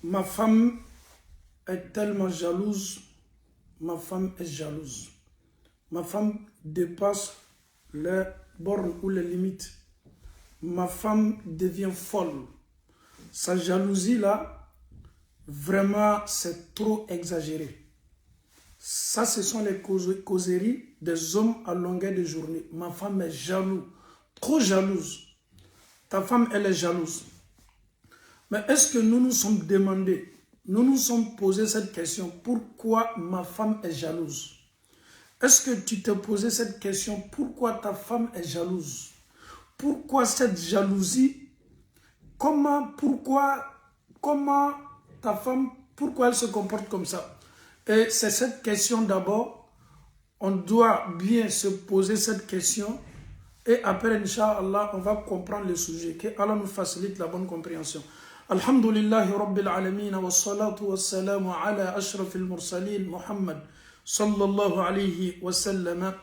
Ma femme est tellement jalouse. Ma femme est jalouse. Ma femme dépasse les bornes ou les limites. Ma femme devient folle. Sa jalousie là, vraiment c'est trop exagéré. Ça, ce sont les causeries des hommes à longueur de journée. Ma femme est jalouse, trop jalouse. Ta femme, elle est jalouse. Mais est-ce que nous nous sommes demandé, nous nous sommes posé cette question, pourquoi ma femme est jalouse? Est-ce que tu t'es posé cette question, pourquoi ta femme est jalouse? Pourquoi cette jalousie? Pourquoi ta femme, pourquoi elle se comporte comme ça? Et c'est cette question d'abord, on doit bien se poser cette question et après, Inch'Allah, on va comprendre le sujet. Que Allah nous facilite la bonne compréhension. Alhamdulillahi Rabbil Alameen wa salatu wa salamu ala ashrafil mursalin Muhammad sallallahu alayhi wa sallam.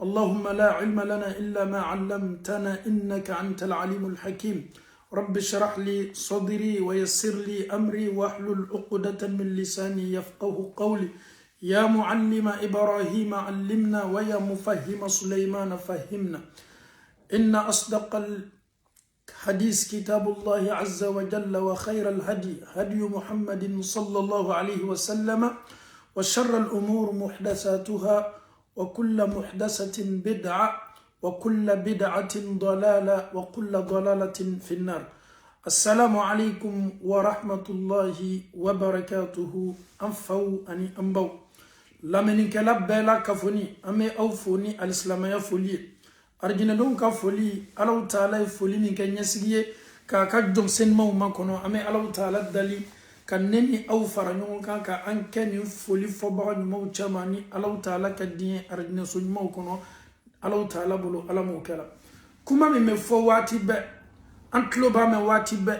Allahumma la ilma lana illa ma 'allamtana innaka antal alimul hakim. Rabbi shrah li sadri wa yassir li amri wa hlul 'uqdatan min lisani yafqahu qawli. Ya mu'allima Ibrahim 'allimna wa ya mufahhima Sulaiman fahhimna. إن أصدق الحديث كتاب الله عز وجل وخير الهدي هدي محمد صلى الله عليه وسلم وشر الأمور محدثاتها وكل محدثة بدعة وكل بدعة ضلالة وكل ضلالة في النار. السلام عليكم ورحمة الله وبركاته. أنفو أني أنبو لمن كلاب بلا كفوني أمي أوفوني الإسلامية فولي arjina don ka foli Allah Ta'ala foli min kan yasigiye ka don senma ma kono ame Allah Ta'ala dali kan neni aw fara nyon kan ka an ken foli fo ba nyum chamani Allah Ta'ala ka din arjina so nyum kono Allah Ta'ala bolo ala mo kala kuma me fo wati be an kloba me wati be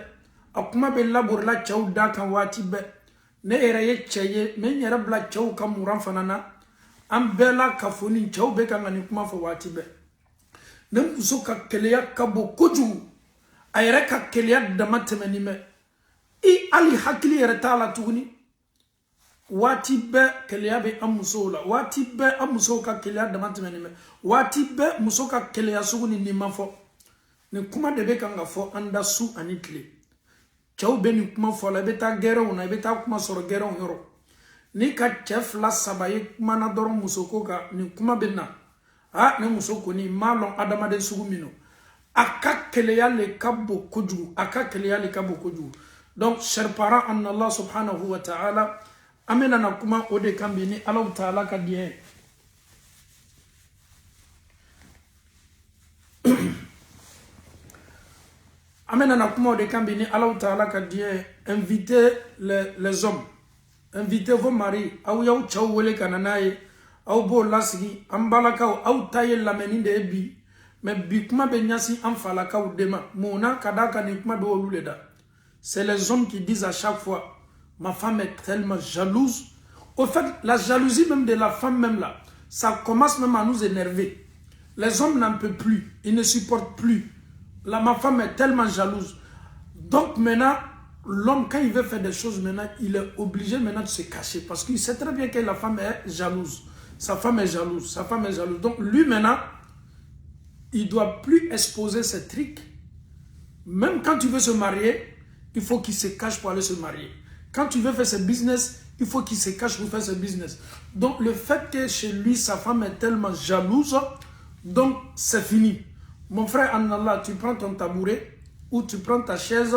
akuma be labor la chaw da kan wati be ne era ye cheye me nyara bla chaw kam muran fanana an bela ka foni chaw be kan ni kuma fo wati be nem muso ka keleya kabo koju ayere ka keleya dama temeni me I ali hakili yere tala tuguni wati be keleya be amuso la wati be amuso ka keleya dama temeni me wati be muso ka keleya suguni ni mafo ne kuma de be kanga fo anda su anitle chaw be ni kuma fo la beta gero na beta kuma soro gero yoro ni ka chef la sabaye kuma na doro muso ko ka ni kuma be na ne muso koni malon adamade sugumino aka keleya le kabo koju aka keleya le kabo koju. Donc chers parents en Allah subhanahu wa ta'ala amena na kuma ode kambini Allah ta'ala ka die amena na kuma ode kambini Allah ta'ala ka die invitez les hommes, invitez vos maris au yaw chaw wole kananaye aw bo lasigi ambalakaw aw taye lameni de bi mais bi kuma be nyasi am falakaw dema mona kadaka ni kuma be woluleda. C'est les hommes qui disent à chaque fois ma femme est tellement jalouse. Au fait la jalousie même de la femme même là ça commence même à nous énerver. Les hommes n'en peuvent plus, ils ne supportent plus. Là ma femme est tellement jalouse. Donc maintenant l'homme quand il veut faire des choses maintenant il est obligé maintenant de se cacher parce qu'il sait très bien que la femme est jalouse. Sa femme est jalouse, sa femme est jalouse. Donc lui maintenant, il ne doit plus exposer ses trucs. Même quand tu veux se marier, il faut qu'il se cache pour aller se marier. Quand tu veux faire ses business, il faut qu'il se cache pour faire ses business. Donc le fait que chez lui, sa femme est tellement jalouse, donc c'est fini. Mon frère en Allah, tu prends ton tabouret ou tu prends ta chaise,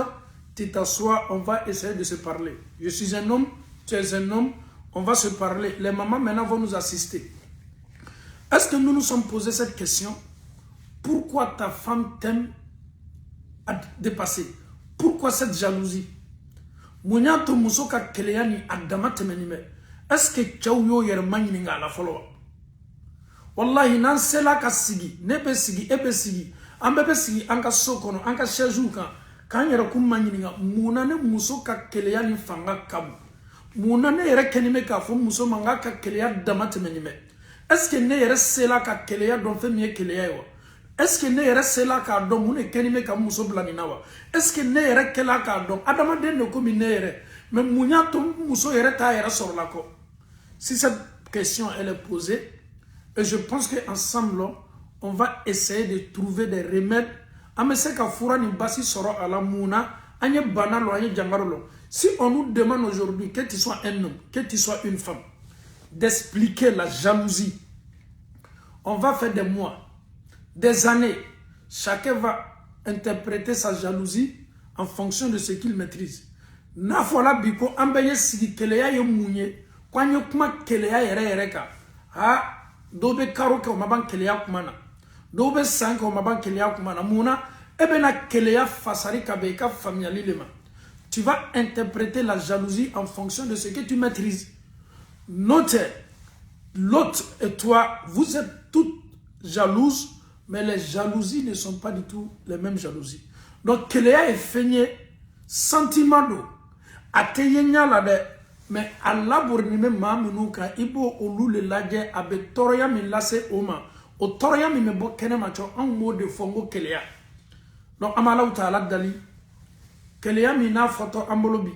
tu t'assois, on va essayer de se parler. Je suis un homme, tu es un homme. On va se parler. Les mamans maintenant vont nous assister. Est-ce que nous nous sommes posé cette question? Pourquoi ta femme t'aime à dépasser? Pourquoi cette jalousie? Mounyato musoka keleyani adama temenime. Est-ce que tchawyo yermani nga la follow? Wallahi nan sela ka sigi, nebe sigi, ebe sigi, ambebe sigi, anka sokono, anka shejuka, kanyera kumani nga, munane musoka keleyani fanga kabu. Muna ne yere kenime ka fo muso manga ka keleya dama temenime. Est-ce que ne yere sela ka keleya don fe miye keleya yo? Est-ce que ne yere sela ka don mune kenime ka muso blanina wa? Est-ce que ne yere kela ka don adama den no komi ne yere Mais Mounia Tom Mousso Yereta Yera sur la co. Si cette question elle est posée, et je pense qu'ensemble, on va essayer de trouver des remèdes. Ameseka Foura ni basi soro à la Mouna, Anye Banalo, Anye Djangarolo. Si on nous demande aujourd'hui que tu sois un homme, que tu sois une femme, d'expliquer la jalousie, on va faire des mois, des années. Chacun va interpréter sa jalousie en fonction de ce qu'il maîtrise. Na fola biko ambaye sigi keleya yo munye kwanyo kuma keleya yere ka ha dobe karo ke o maban keleya kuma na dobe sanka o maban keleya kuma na muna ebena keleya fasari ka be ka familiali lema. Tu vas interpréter la jalousie en fonction de ce que tu maîtrises. Notez, l'autre et toi, vous êtes toutes jalouses, mais les jalousies ne sont pas du tout les mêmes jalousies. Donc, Kéléa est feigné sentiment d'eau. Ateyenya la de, mais Allah bournime mamunuka, ibo olu le lage, abe toroya mi lase oma. O toroya mi me bo kene macho, en mot de fongo Kéléa. Donc, amala ou ta'ala dali. Kéléa mi na photo ambolobi.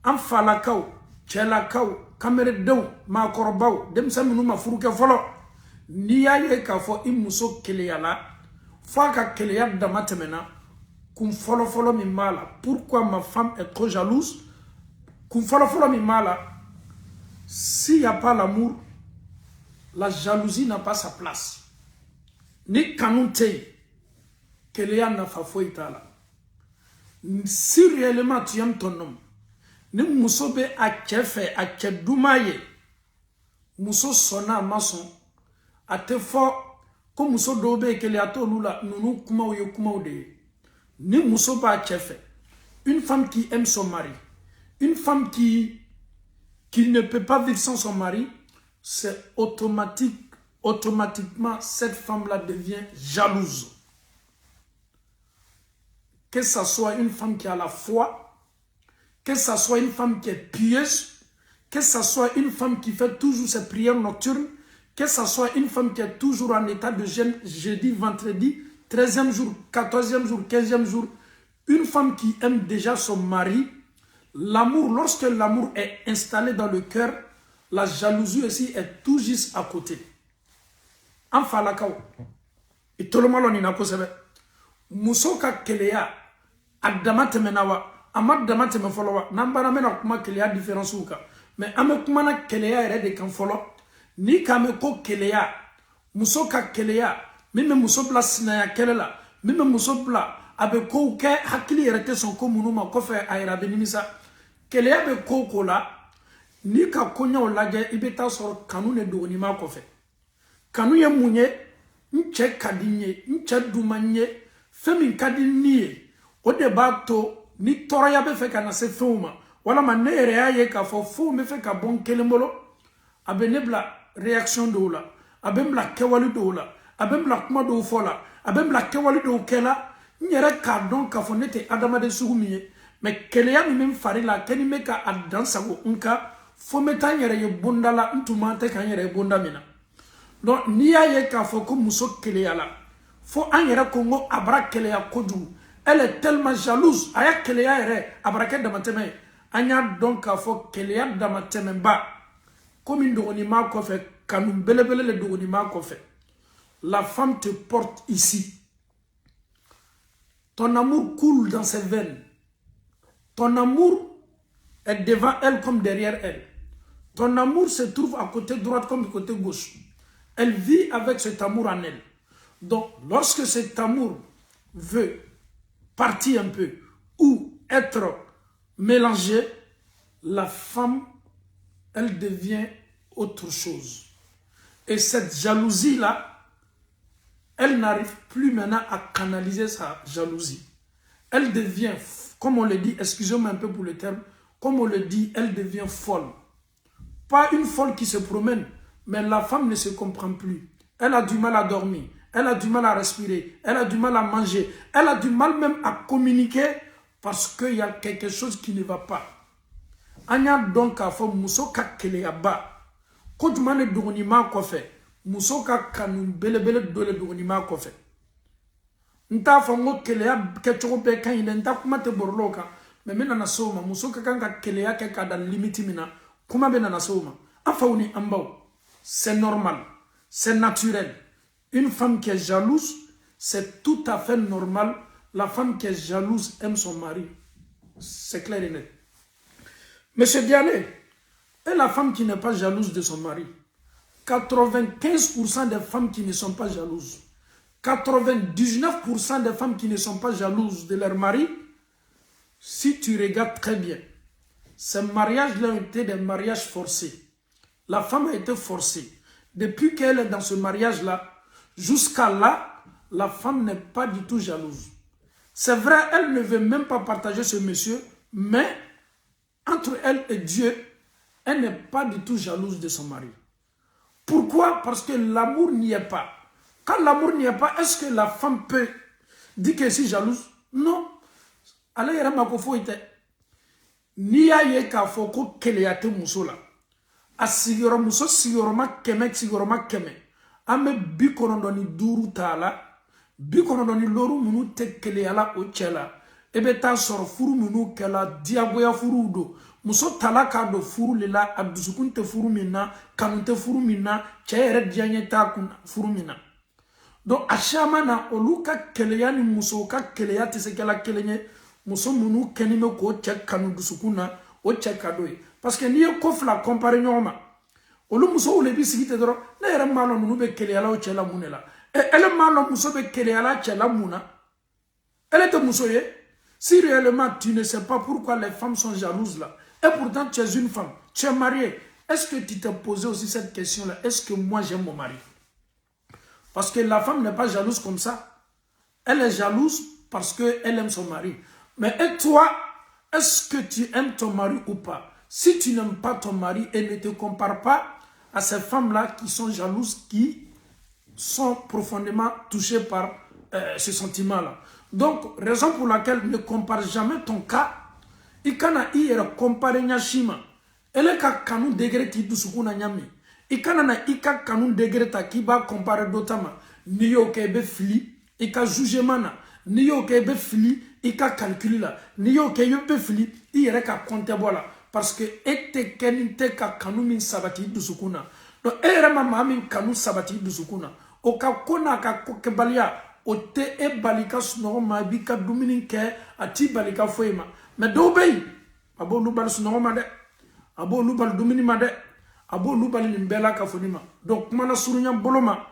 Am falakao, chelakao, kamere dew, ma korbaw, dem sa minu ma furuke folo. Ni ya ye ka fo imuso Kéléa la, fa ka Kéléa damatemena, kum folo folo mi mala. Pourquoi ma femme est trop jalouse? Kum folo folo mi mala. S'il n'y a pas l'amour, la jalousie n'a pas sa place. Ni kanunte, Kéléa na fa fo itala. Si réellement tu aimes ton homme, ni muso be a kefe a kedumaye, muso sona mason, a te fo ko muso dobe kele ato lula nunu kuma ou kuma ou de. Ni muso ba kefe. Une femme qui aime son mari, une femme qui ne peut pas vivre sans son mari, c'est automatiquement cette femme-là devient jalouse. Que ce soit une femme qui a la foi, que ce soit une femme qui est pieuse, que ce soit une femme qui fait toujours ses prières nocturnes, que ce soit une femme qui est toujours en état de jeûne jeudi, vendredi, 13e jour, 14e jour, 15e jour, une femme qui aime déjà son mari, l'amour, lorsque l'amour est installé dans le cœur, la jalousie aussi est tout juste à côté. En falakao, et tout le monde en a posé. Musoka Kéléa, Adamate menawa, Amad Damate me followa, Nambara mena kuma Kéléa différence ou ka. Mais ame kumana Kéléa ere de kan follow, ni kame ko Kéléa, Musoka Kéléa, mime musobla sinaya kelela, mime musobla, abe ko ke hakili erete son ko munuma kofe aira benimisa. Kéléa be ko kola, ni ka konya olaje ibeta sor kanune do ni ma kofe. Kanu ye munye, nche kadinye, nche dumanye, femi kadinye, o de bato ni toroya be fe kana se fuma wala man ne yere ye ka fo me fe ka bon kelembolo abe nebla réaction do la abe mla kewali do la abe mla kuma do fola abe mla kewali do kela nyere ka don ka fo nete adama de sugumiye mais Kéléa mi mem fari la keni me ka adansa go unka fo meta nyere ye bondala ntuma te kan yere bonda mina donc ni ya ye ka fo ko muso Kéléa la fo an yere kongo abra Kéléa kodu. Elle est tellement jalouse. Aya Kéléa ere abrake damateme. Anya donc a fo Kéléa damateme ba. Comme une dogonima kofe kanum belebele le dogonima kofe. La femme te porte ici. Ton amour coule dans ses veines. Ton amour est devant elle comme derrière elle. Ton amour se trouve à côté droite comme à côté gauche. Elle vit avec cet amour en elle. Donc, lorsque cet amour veut partir un peu ou être mélangé, la femme, elle devient autre chose. Et cette jalousie-là, elle n'arrive plus maintenant à canaliser sa jalousie. Elle devient, comme on le dit, excusez-moi un peu pour le terme, comme on le dit, elle devient folle. Pas une folle qui se promène, mais la femme ne se comprend plus. Elle a du mal à dormir. Elle a du mal à respirer, elle a du mal à manger, elle a du mal même à communiquer parce qu'il y a quelque chose qui ne va pas. Anya donc a fait muso ka Kéléa ba. Ko jumane dogonima ko fe. Muso ka kanu belebele dole dogonima ko fe. Nta fa ngo Kéléa ke chogo be kan ine nta kuma te borloka. mais maintenant soma muso ka kanga keleya ke ka dans limite mina kuma be nana soma afauni ambao c'est normal, c'est naturel. Une femme qui est jalouse, c'est tout à fait normal. La femme qui est jalouse aime son mari. C'est clair et net. Monsieur Dialé, et la femme qui n'est pas jalouse de son mari, 95% des femmes qui ne sont pas jalouses, 99% des femmes qui ne sont pas jalouses de leur mari, si tu regardes très bien, ces mariages-là ont été des mariages forcés. La femme a été forcée. Depuis qu'elle est dans ce mariage-là, jusqu'à là, la femme n'est pas du tout jalouse. C'est vrai, elle ne veut même pas partager ce monsieur, mais entre elle et Dieu, elle n'est pas du tout jalouse de son mari. Pourquoi? Parce que l'amour n'y est pas. Quand l'amour n'y est pas, est-ce que la femme peut dire qu'elle est jalouse? Non. Alors, il y a un peu de ni ya ye ka foko keleyate muso la. A sigoro muso sigoroma keme ame bikonondoni duru tala bikonondoni loru munu te keleyala o chela ebe ta soro furu munu kela diaboya furu do muso tala ka do furu lela abdusukun te furu minna kanunte furu minna chere dianye ta kun furu minna donc ashama na oluka keleyani muso ka keleyate se kela kelenye muso munu kenime ko che kanu dusukuna o che kadoy parce que ni ko fla comparer nyoma olu muso ole bi sigite doro na yere malo munu be keleyala o chela munela e ele malo muso be keleyala chela muna elle est muso ye si réellement tu ne sais pas pourquoi les femmes sont jalouses là et pourtant tu es une femme tu es mariée est-ce que tu t'es posé aussi cette question là est-ce que moi j'aime mon mari parce que la femme n'est pas jalouse comme ça elle est jalouse parce que elle aime son mari mais et toi est-ce que tu aimes ton mari ou pas? Si tu n'aimes pas ton mari et ne te compare pas à ces femmes-là qui sont jalouses, qui sont profondément touchées par ce sentiment-là. Donc, raison pour laquelle ne compare jamais ton cas. Ikana ira compare nyashima. Ele ka kanu degré ki dusukuna nyami. Ikana na ika kanu degré ta ki ba compare d'autama. Niyo kebe fili, ika jugemana. Niyo kebe fili, ika calculi la. Niyo kebe fili, ira ka compte bola. Parce que ete kenite ka kanu min sabati dusukuna. Donc ere mama min kanu sabati dusukuna. O ka kona ka kokebalia o te e balika suno ma bi ka dumini ke ati balika foema. Mais do bay abo lu bal suno ma de. Abo lu bal dumini ma de. Abo lu bal nimbela ka fonima. Donc mana surunya boloma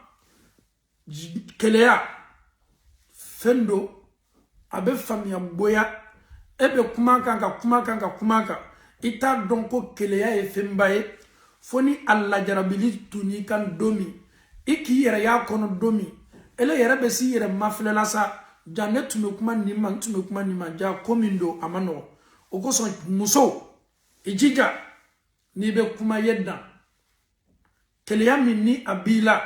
keleya fendo abe famia boya ebe kumaka ita donko keleya e fembaye foni alla jarabili tuni kan domi iki yere ya kono domi ele yere be si yere maflela sa janet me kuma ni man tu me kuma ni man ja komindo amano okoso muso ijija ni be kuma yedda keleya minni abila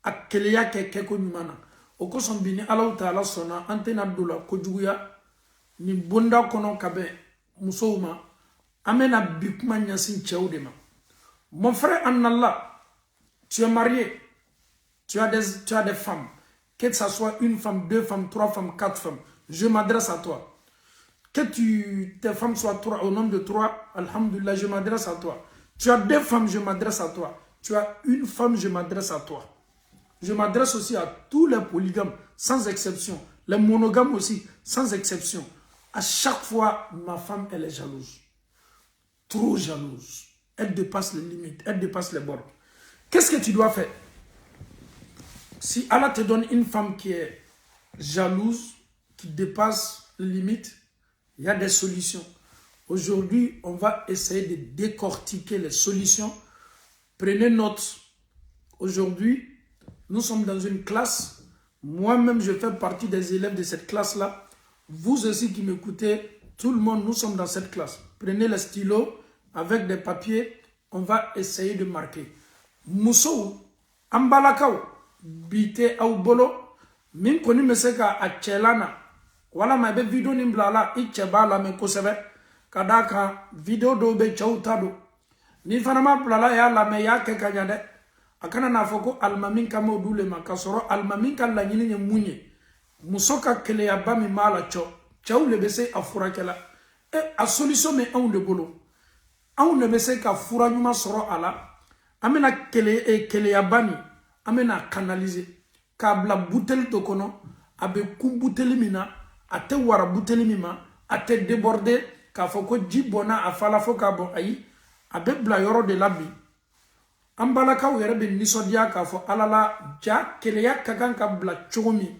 akeleya keke ko nyumana okoso bini Allah taala sona antena dola ko juguya ni bonda kono kabe muso ma amena bikuma nyasin chewdema. Mon frère en Allah, tu es marié, tu as des femmes, que ce soit une femme, deux femmes, trois femmes, quatre femmes, je m'adresse à toi. Que tes femmes soient trois, au nombre de trois, alhamdulillah, je m'adresse à toi. Tu as deux femmes, je m'adresse à toi. Tu as une femme, je m'adresse à toi. Je m'adresse aussi à tous les polygames, sans exception. Les monogames aussi, sans exception. À chaque fois, ma femme, elle est jalouse. Trop jalouse. Elle dépasse les limites, elle dépasse les bornes. Qu'est-ce que tu dois faire? Si Allah te donne une femme qui est jalouse, qui dépasse les limites, il y a des solutions. Aujourd'hui, on va essayer de décortiquer les solutions. Prenez note. Aujourd'hui, nous sommes dans une classe. Moi-même, je fais partie des élèves de cette classe-là. Vous aussi qui m'écoutez, tout le monde, nous sommes dans cette classe. Prenez le stylo avec des papiers. On va essayer de marquer. Moussou, ambalakao, bite au bolo, min koni meseka a chelana. Wala ma be video nimblala, ichebala me kosebe. Kadaka, video do be chautado. Ni fanama blala ya la me ya kekanyade. Akana na foko almaminka mo dule makasoro almaminka la nyini munye. Musoka kele ya bami mala cho. Chau le bese afurakela. Et la solution mais on de bolo. On ne me sait qu'à fura nyuma soro ala. Amena kele ya bani. Amena canaliser. Kabla bouteille to kono. Abe kum bouteille mina. Ate wara bouteille mima. Ate débordé. Ka foko jibona afala foka bon ayi. Abe bla yoro de labi. Ambalaka ou yerebe nisodia ka fo alala. Ja kele ya kagan ka bla choumi.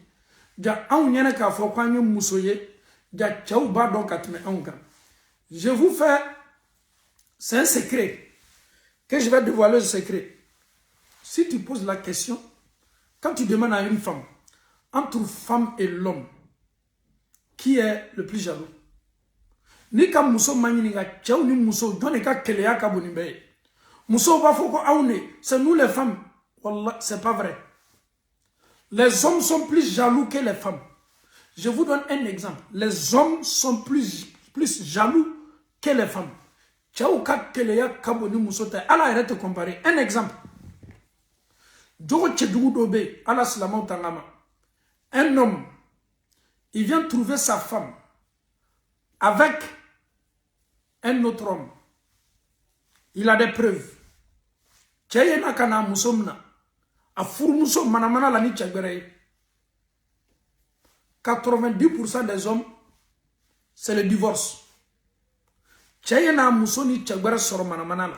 Ja an yene ka fo kwanyo musoye. Ja tchaou ba don katme anga. Je vous fais, c'est un secret, que je vais dévoiler ce secret. Si tu poses la question, quand tu demandes à une femme, entre femme et l'homme, qui est le plus jaloux? Ni ka muso mani ni ka tchaou ni muso, donne ka keleya ka bonimbe. Muso ba foko aune, c'est nous les femmes. Wallah, c'est pas vrai. Les hommes sont plus jaloux que les femmes. Je vous donne un exemple. Les hommes sont plus jaloux que les femmes. Tchaouka keleya kaboni musote. Allah arrête de comparer. Un exemple. Djogo tchedougou dobe. Allah salama tangama. Un homme, il vient trouver sa femme avec un autre homme. Il a des preuves. Tchayena kana musomna. A fur musom manamana la ni tchagbere. 90% des hommes, c'est le divorce. Tchèye na musoni tchègbere soro manamana la.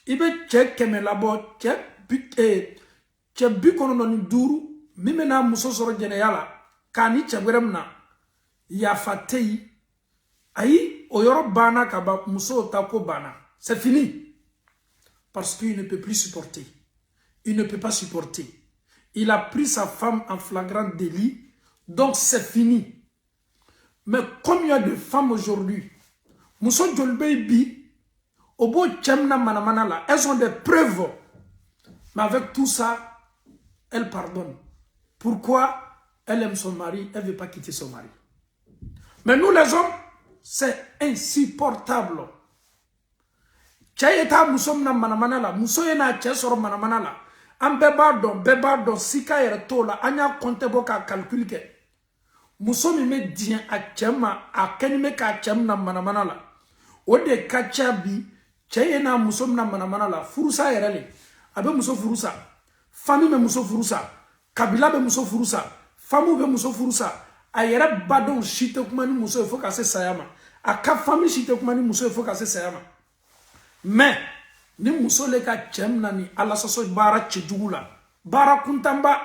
Ibe tchè keme labo, tchè bikono noni duru, mime na muso soro jene yala, kani tchègbere mna, ya fatei, ayi, oyoro bana kaba muso tako bana. C'est fini. Parce qu'il ne peut plus supporter. Il ne peut pas supporter. Il a pris sa femme en flagrant délit. Donc c'est fini. Mais combien y a de femmes aujourd'hui? Mousso Djolbeibi, Obo Tchemna Manamanala, elles ont des preuves. Mais avec tout ça, elles pardonnent. Pourquoi? Elle aime son mari, elle ne veut pas quitter son mari. Mais nous les hommes, c'est insupportable. Tchayeta Moussomna Manamanala, Moussoyena Tchesor Manamanala, Am Bebardon, Sika et Tola, Anya Konteboka calculke. Muso mi me dien a chema a kenime ka chem na manamana la. Ode kacha bi cheye na muso na manamana la. Furusa yerele. Abe muso furusa. Fami me muso furusa. Kabila be muso furusa. Famu be muso furusa. A yere badon shite kumani muso efo kase sayama. A ka fami shite kumani muso efo kase sayama. Mais ni muso le ka chem na ni ala soso bara chejugula. Bara kuntamba.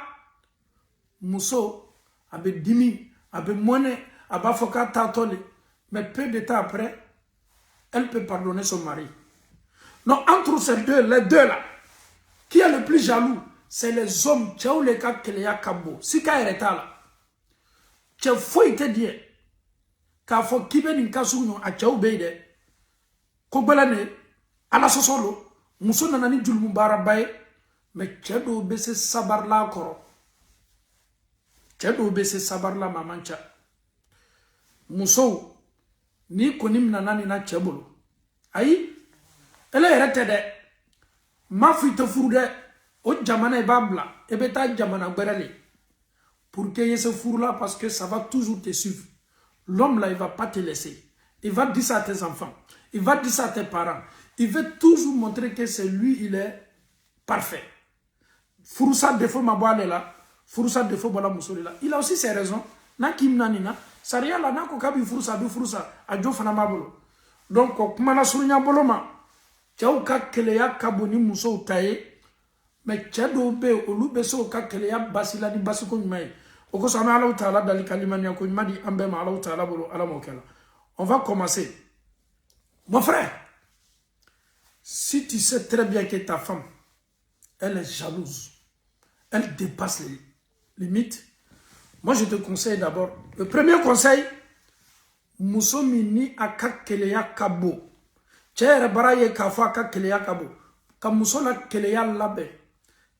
Muso abe dimi. Abe monnaie, abe foka tatole, mais peu de temps après, elle peut pardonner son mari. Non, entre ces deux, les deux là, qui est le plus jaloux? C'est les hommes. Tchao le ka keleya kabo. Si ka ereta là, tchao faut te dire, ka fo kibe ni kasu no a tchao beide. Ko belane, ala sosolo, muso nanani julmu bara baye, mais tchao bese sabar la koro. Tchèdo bese sabar la mamancha. Muso ni konim nanani na tchèbolo. Ayi, elle est retede. Ma fuite fourde, o jamana e babla, e beta jamana berele. Pour que ce four là, parce que ça va toujours te suivre. L'homme là, il va pas te laisser. Il va dire ça à tes enfants. Il va dire ça à tes parents. Il veut toujours montrer que c'est lui, il est parfait. Fouroussa défaut ma boile là. Furusa defo bola musolila. Il a aussi ses raisons. Na kim nanina. Saria la na ko kabi furusa du furusa. Adjo fana mabolo. Donc kumana sunya boloma. Tchao ka keleya kaboni muso taye. Mais tchado be olube so ka keleya basila ni basiko nyumai. Oko sana Allah Ta'ala dali kalimania ko nyumadi ambe ma Allah Ta'ala bolo ala mokela. On va commencer. Mon frère, si tu sais très bien que ta femme, elle est jalouse. Elle dépasse les limite. Moi, je te conseille d'abord. Le premier conseil, Muso mini aka keleya kabo. Chere baraye kafa aka keleya kabo. Ka muso la keleya labe.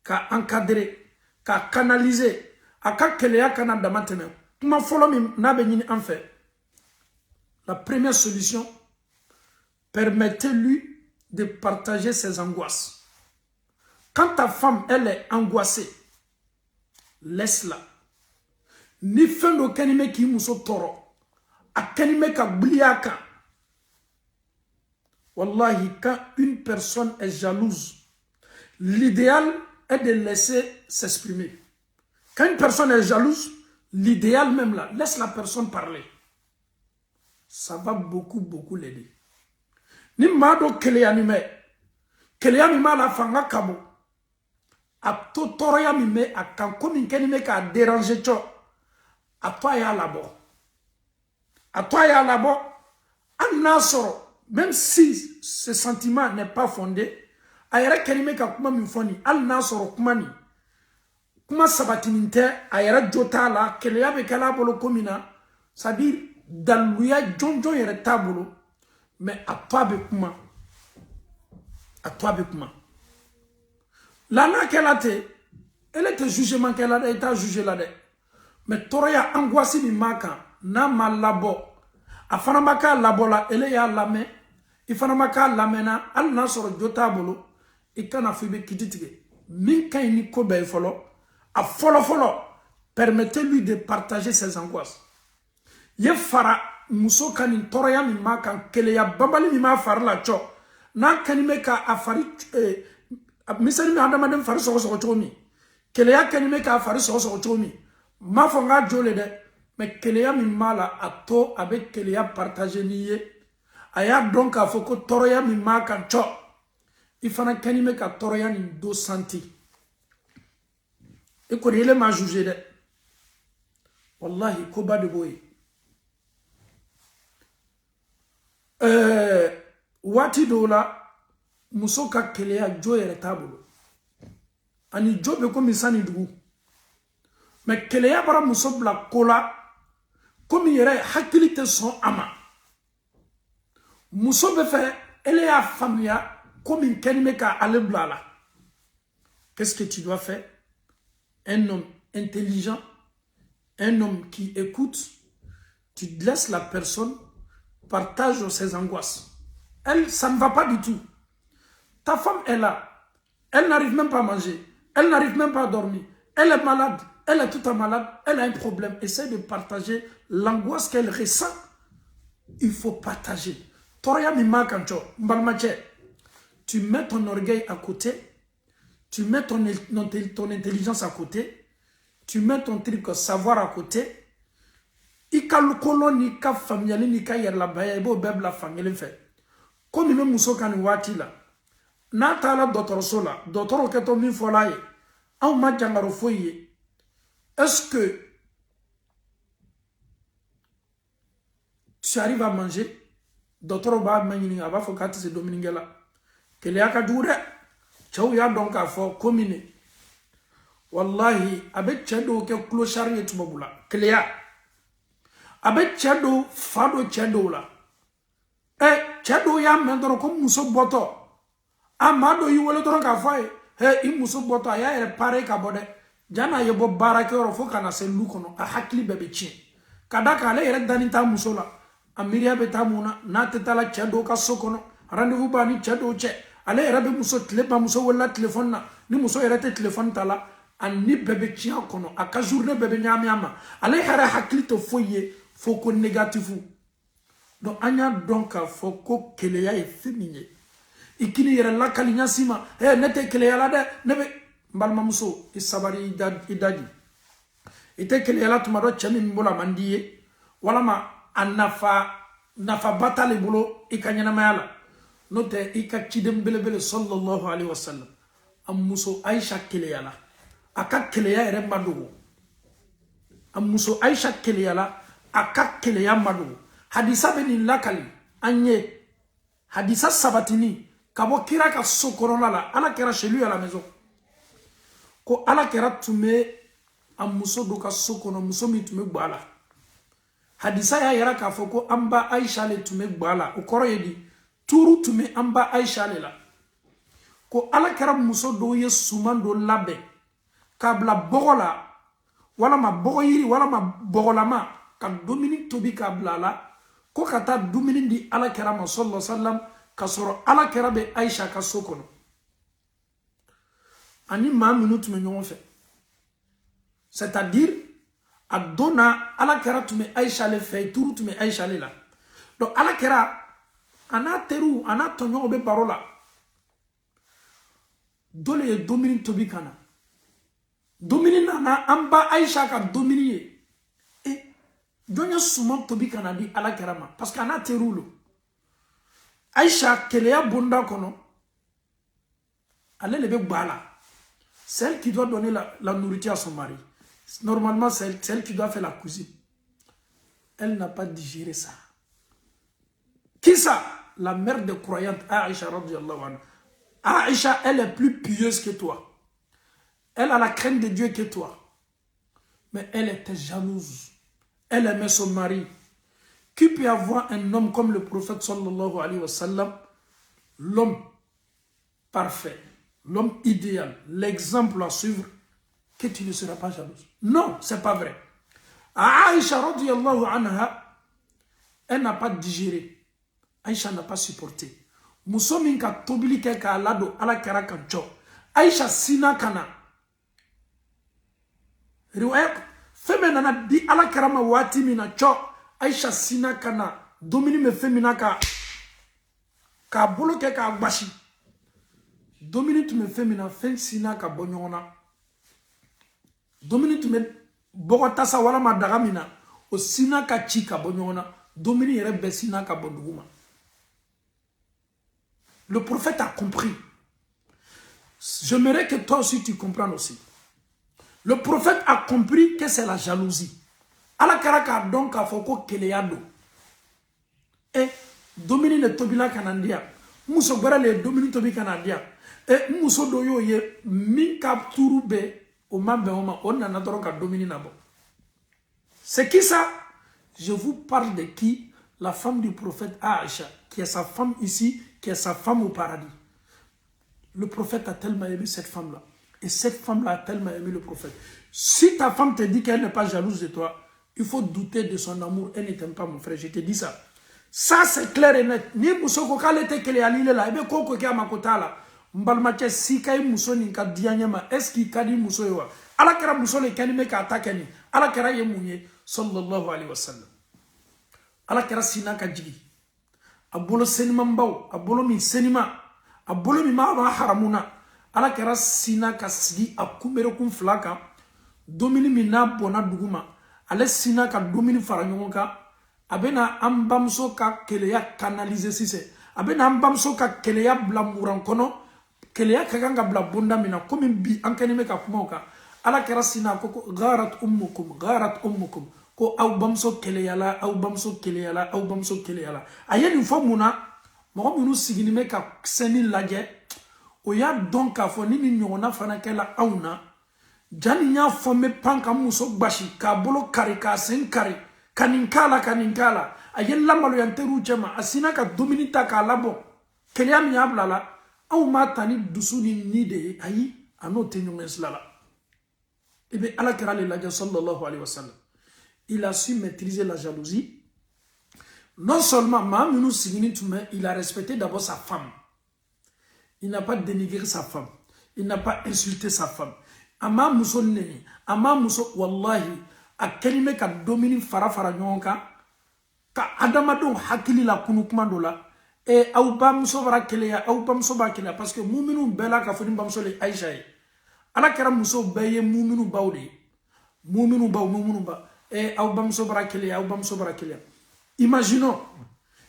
Ka encadrer. Ka canaliser. Aka keleya kana damatene. Kuma folo mi nabe nyini en fait. La première solution, permettez-lui de partager ses angoisses. Quand ta femme, elle est angoissée, laisse-la. Ni fin d'aucun qui muso toro. a kanime ka bliaka. Wallahi, quand une personne est jalouse, l'idéal est de laisser s'exprimer. Quand une personne est jalouse, l'idéal même là, laisse la personne parler. Ça va beaucoup l'aider. Ni mado keleya mime la fanga kabo. A to toroya mime a kanko min kenime ka déranger cho. A toi ya labo. A toi ya labo. An nasoro. Même si ce sentiment n'est pas fondé, ayere kenime ka kuma min foni, al nasoro kuma ni. Kuma sabatininte, ayere jota la, keleya be kala bolo komina, c'est-à-dire, daluya jonjon yere tabolo, mais à toi be kuma. À toi be kuma. Lana qu'elle a été, elle était jugement qu'elle a été jugée là. Mais toroya angoissé mi maka, na malabo. Afanamaka labola, elle ya lame. Ifanamaka lamena, al nasoro jota bolo, ikana fibe kititige. Minka ini kobe folo, a folo, permettez-lui de partager ses angoisses. Ye fara, muso kanin toroya mi maka, keleya babali mi ma fara la cho. Na kanime ka afari, misali mi hadamadem fari soko chomi. Keleya kanime ka afari soko chomi. Ma fonga jole de, mais keleya mi mala ato avec keleya partager niye. Aya donc a foko toroya mi maka cho. Ifana kanime ka toroya ni do santi. Et qu'on est ma jugé de. Wallahi koba de boy. Wati dola muso ka keleya jo yere tabulo. Ani jo be ko misani dugu. Mais keleya bara muso bla kola comme yere hakilite son ama. Muso be fait elle est à famia comme une kenime ka ale blala. Qu'est-ce que tu dois faire? Un homme intelligent, un homme qui écoute, tu laisses la personne partage ses angoisses. Elle, ça ne va pas du tout. Ta femme est là. Elle n'arrive même pas à manger. Elle n'arrive même pas à dormir. Elle est malade. Elle est tout malade. Elle a un problème. Essaye de partager l'angoisse qu'elle ressent. Il faut partager. Toria mima kancho, mbalmache. Tu mets ton orgueil à côté. Tu mets ton intelligence à côté. Tu mets ton truc savoir à côté. Ika lukolo ni ka familiali ni ka yer la baya ibo beb la famille fait. Comme même muso kan wati la. Na ta la docteur sola, docteur ke to min folaye. An ma jangaro foye. Est-ce que tu arrives à manger? Docteur ba manini aba fo kati se dominingela. Kele aka dure. Chaw ya donc a fo commune. Wallahi abe chedo ke clochard yetu babula. Kele ya abe chedo fado chedo la. Chedo ya mendoro ko muso boto. Amado yi wole toron ka faye. I muso boto ya ere pare ka bode. Jana yebo barake oro fo kana se lukono a hakli bebe chi. Kadaka ale ere danita muso la. Amiria beta muna na tetala chedo ka sokono. Rendez-vous bani chedo che. Ale ere be muso tlepa muso wala telephone na. Ni muso ere te telephone tala. Ani bebe chi kono. Aka journée bebe nyami ama. Ale ere hakli to foye. Foko négatifu. Donc anya donc foko keleya e féminin. Ikini yere la kalinya sima nete keleya la de nebe mbalma muso isabari idadi. Ite keleya la tumado chami mbola mandiye wala ma nafa batale bulo ikanyana mayala. Note ika chidem belebele sallallahu alaihi wasallam. Am muso Aisha keleya la. Aka keleya ere madugo. Am muso Aisha keleya la. Aka keleya madugo. Hadisa beni lakali anye hadisa sabatini kabo kira ka sokorona la ala kera chez lui à la maison ko ala kera tume amuso do ka sokono muso mi tume gbala hadisa ya yara ka foko amba Aisha le tume gbala o koro yedi turu tume amba Aisha le la ko ala kera muso do ye sumando labe kabla bogola wala ma bogoyiri wala ma bogolama ka Dominique tobi kabla la ko kata dumini di ala kera ma sallallahu sallam kasoro ala kera be Aisha ka sokono ani ma minute me ñon fait c'est-à-dire a donna ala kera tume Aïcha le fait tout tume Aïcha le la donc ala kera ana teru ana tonyo obe barola dole ye domini tobi kana domini nana amba Aïcha ka domini et donya suma tobi kana di ala kera ma parce que ana teru lo Aïcha keleya bonda kono allez le bala celle qui doit donner la nourriture à son mari. Normalement, c'est celle qui doit faire la cuisine. Elle n'a pas digéré ça. Qui ça? La mère des croyantes, Aïcha radiyallahu anha. Aïcha, elle est plus pieuse que toi. Elle a la crainte de Dieu que toi. Mais elle était jalouse. Elle aimait son mari. Qui peut avoir un homme comme le prophète sallallahu alayhi wa sallam, l'homme parfait, l'homme idéal, l'exemple à suivre, que tu ne seras pas jalouse? Non, c'est pas vrai. Aïcha radiyallahu anha, elle n'a pas digéré. Aïcha n'a pas supporté. Musomin ka tobili ke ka alado ala kara kancho. Aïcha sina kana. Riwaya femena na di ala karama wati mina cho. Aïcha sina kana. Domini me femina ka bolo ke ka agbashi. Domini me femina fen sina ka bonyona. Domini me bogota sa wala madagamina. O sina ka chika bonyona. Domini rebe sina ka bonduguma. Le prophète a compris. J'aimerais que toi aussi tu comprennes aussi. Le prophète a compris que c'est la jalousie. Ala karaka donc a foko keleyado. Et domini ne tobila kanandia. Muso bara le domini tobi kanandia. Et muso doyo ye min kapturu be o mambe oma on na doro ka domini nabo. C'est qui ça? Je vous parle de qui? La femme du prophète Aïcha, qui est sa femme ici, qui est sa femme au paradis. Le prophète a tellement aimé cette femme-là. Et cette femme-là a tellement aimé le prophète. Si ta femme te dit qu'elle n'est pas jalouse de toi, il faut douter de son amour. Elle ne t'aime pas, mon frère. Je te dis ça. Ça, c'est clair et net. Ni musoko kale te kele alile la. Ebe koko ke amakota la. Mbalmache si kai muso ni ka dianyama. Est-ce qu'il kadi muso yewa? Ala kera muso le kanime ka atakeni. Ala kera ye munye. Sallallahu alayhi wa sallam. Ala kera sina ka jigi. Abolo senima mbaw. Abolo mi senima. Abolo mi ma haramuna. Ala kera sina ka sigi. Akumere kum flaka. Domini mi na bona duguma. Ale sina ka domini faranyonga. Abena ambamso ka keleya canaliser sise. Abena ambamso ka keleya blamuran kono. Keleya kaganga blabunda mina. Komi bi ankenime ka kumoka. Ala kera sina koko gharat ummukum. Gharat ummukum. Ko au bamso keleyala, au bamso keleyala, au bamso keleyala. Ayen une fois mouna, mo munu siginime ka seni lage. Oya donc a foni ni nyona fana kela auna. Jani nya fome panka muso bashi ka bolo kari ka sen kari kaninkala ayen lamalo yanteru chema asina ka dominita ka labo keleya mi ablala au matani dusuni nide ayi anote nyongeslala. Ebe ala kera le laja sallallahu alayhi wa sallam. Il a su maîtriser la jalousie. Non seulement, il a respecté d'abord sa femme. Il n'a pas dénigré sa femme. Il n'a pas insulté sa femme. Ama muso neni, ama muso wallahi, a kelime ka domini fara nyonka, ka adamadon hakili la kunukmando la, et au bamso bara keleya, au bamso ba keleya, parce que mouminu bela ka foni bamso le Aïcha. Ala kera muso beye mouminu baoudi. Mouminu ba. Et imaginons,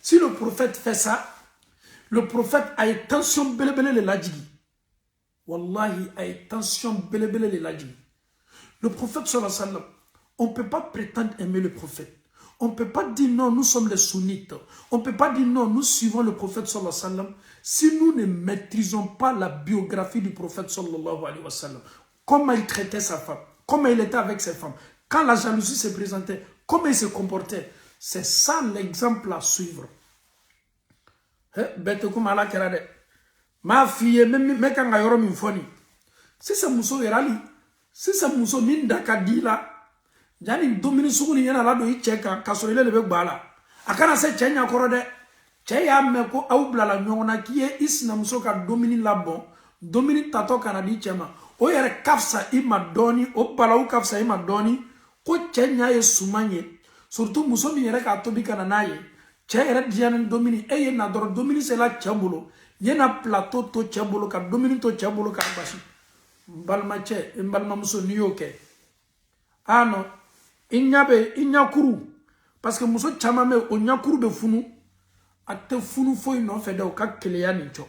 si le prophète fait ça, le prophète a une tension belebele le ladjigi. Wallahi, a une tension belebele le ladjigi. Le prophète sallallahu alayhi wa sallam, on ne peut pas prétendre aimer le prophète. On ne peut pas dire non, nous sommes les sunnites. On ne peut pas dire non, nous suivons le prophète sallallahu alayhi wa sallam si nous ne maîtrisons pas la biographie du prophète sallallahu alayhi wa sallam. Comment il traitait sa femme, comment il était avec ses femmes. Quand la jalousie se présentait, comment il se comportait, c'est ça l'exemple à suivre. Ma fille, même quand on a eu foni, si c'est muso erali, si c'est muso minda kadila, jani domini suguni yana la do icheka kasorile lebe gbala. Akana se chenya korode, cheya meko au blala nyona kiye isna muso ka domini labon, domini tato kana di chema. O yere kafsa ima doni, o bala u kafsa ima doni. ko chenya ye sumanye surtout muso mi yere ka tobi kana naye che yere diane domini e ye na doro domini c'est la chambolo ye na plateau to chambolo ka domini to chambolo ka bashi balma che balma muso niyoke ano inyakuru parce que muso chamame onyakuru be funu ate funu foi non fait de ka keleya nicho.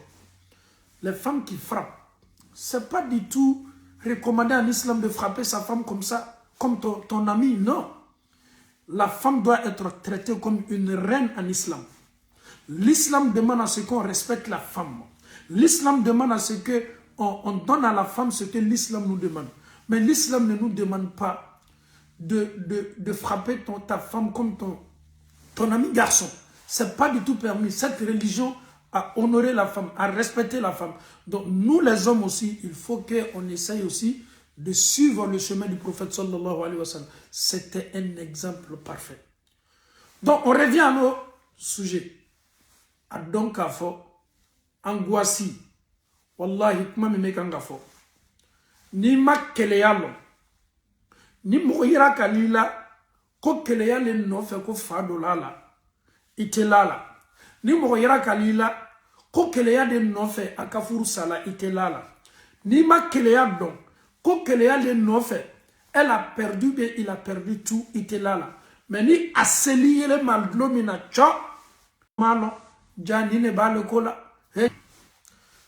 Les femmes qui frappent, c'est pas du tout recommandé en islam de frapper sa femme comme ça, comme ton ami, non. La femme doit être traitée comme une reine en islam. L'islam demande à ce qu'on respecte la femme. L'islam demande à ce qu'on donne à la femme ce que l'islam nous demande. Mais l'islam ne nous demande pas de frapper ta femme comme ton ami garçon. C'est pas du tout permis. Cette religion à honorer la femme, à respecter la femme. Donc nous les hommes aussi, il faut qu'on essaye aussi de suivre le chemin du prophète sallallahu alayhi wa sallam. C'était un exemple parfait. Donc on revient à nos sujets. A donc à fo, angoissi, wallahi kuma me kanga fo. Ni ma keleya lo, ni moira kalila, ko keleya le no fe ko fado lala, itelala. Ni moira kalila, ko keleya de nofe akafuru sala itelala. Ni ma keleya don, ko keleya de nofe, elle a perdu bien, il a perdu tout itelala. Mais ni aseli le maldlomina cho, malo, ja ni ne ba le kola,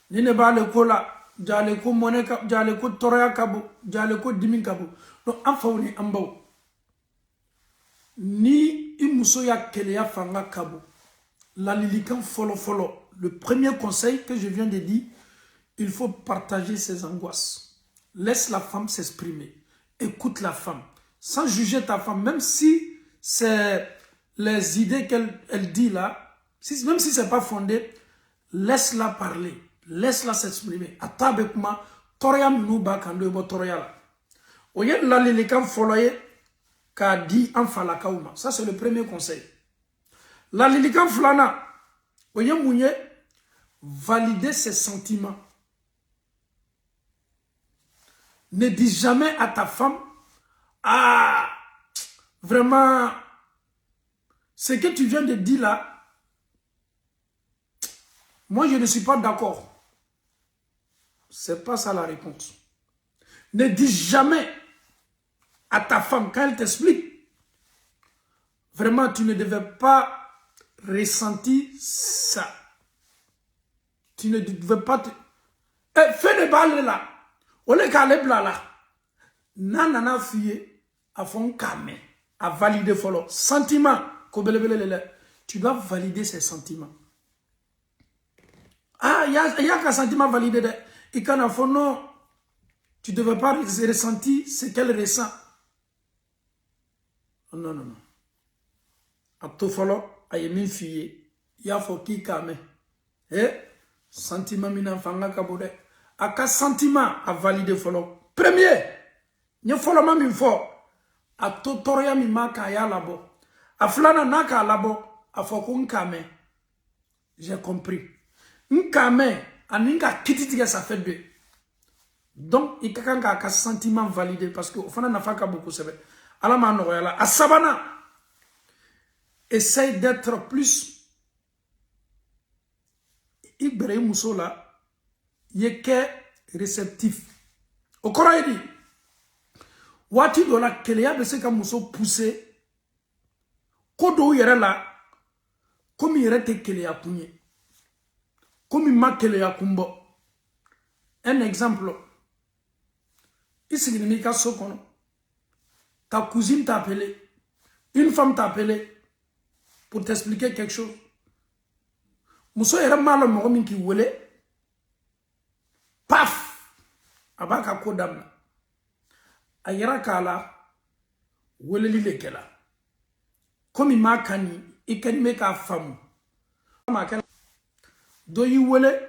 ni ne ba le kola, jale ko moneka, jale ko toroya kabo, jale ko dimin kabo. Donc en fauni ambao, ni imuso ya keleya fanga kabo. La lilican folo. Le premier conseil que je viens de dire, il faut partager ses angoisses. Laisse la femme s'exprimer. Écoute la femme. Sans juger ta femme, même si c'est les idées qu'elle dit là, même si ce n'est pas fondé, laisse-la parler. Laisse-la s'exprimer. Attends avec moi. Toria minuba kando ebo toria la. Oye la lilican foloye ka di en falakauma. Ça c'est le premier conseil. La lilican flana, oye mounye, valider ses sentiments. Ne dis jamais à ta femme, ah, vraiment, ce que tu viens de dire là, moi je ne suis pas d'accord. C'est pas ça la réponse. Ne dis jamais à ta femme, quand elle t'explique, vraiment tu ne devais pas ressentir ça. Tu ne devais pas te... fais des balles là. On est calé là. Nanana fille à fond calme. À valider follow. Sentiment. Tu dois valider ses sentiments. Ah, il y a qu'un sentiment validé. Et quand on non, tu ne devais pas ressentir ce qu'elle ressent. Non. À tout follow. Aye min fille, ya fo ki kame. Sentiment mina fanga kabode. Aka sentiment à valider follow. Premier, nye follow ma min fo. A totoria mi maka ya labo. A flana naka labo. A fo ko nkame. J'ai compris. Nkame, aninga kititiga ça fait deux. Donc, il y a un sentiment validé parce que au fond, on a fait beaucoup de choses. Alors, à Sabana, essaye d'être plus Ibrahim Moussola, il est réceptif. Au Coran, il dit, Wati dola Kéléa, mais c'est comme Mousso poussé, Kodo yere là, comme il était Kéléa Kounye, comme il m'a Kéléa Koumbo. Un exemple, ici, il n'y a pas ta cousine t'a appelé, une femme t'a appelé, pour t'expliquer quelque chose. Mousso yere malo mogomin ki wele. Paf! Abaka kodam. Ayera kala wele li lekela. Komi makani ikani meka famu. Do yi wele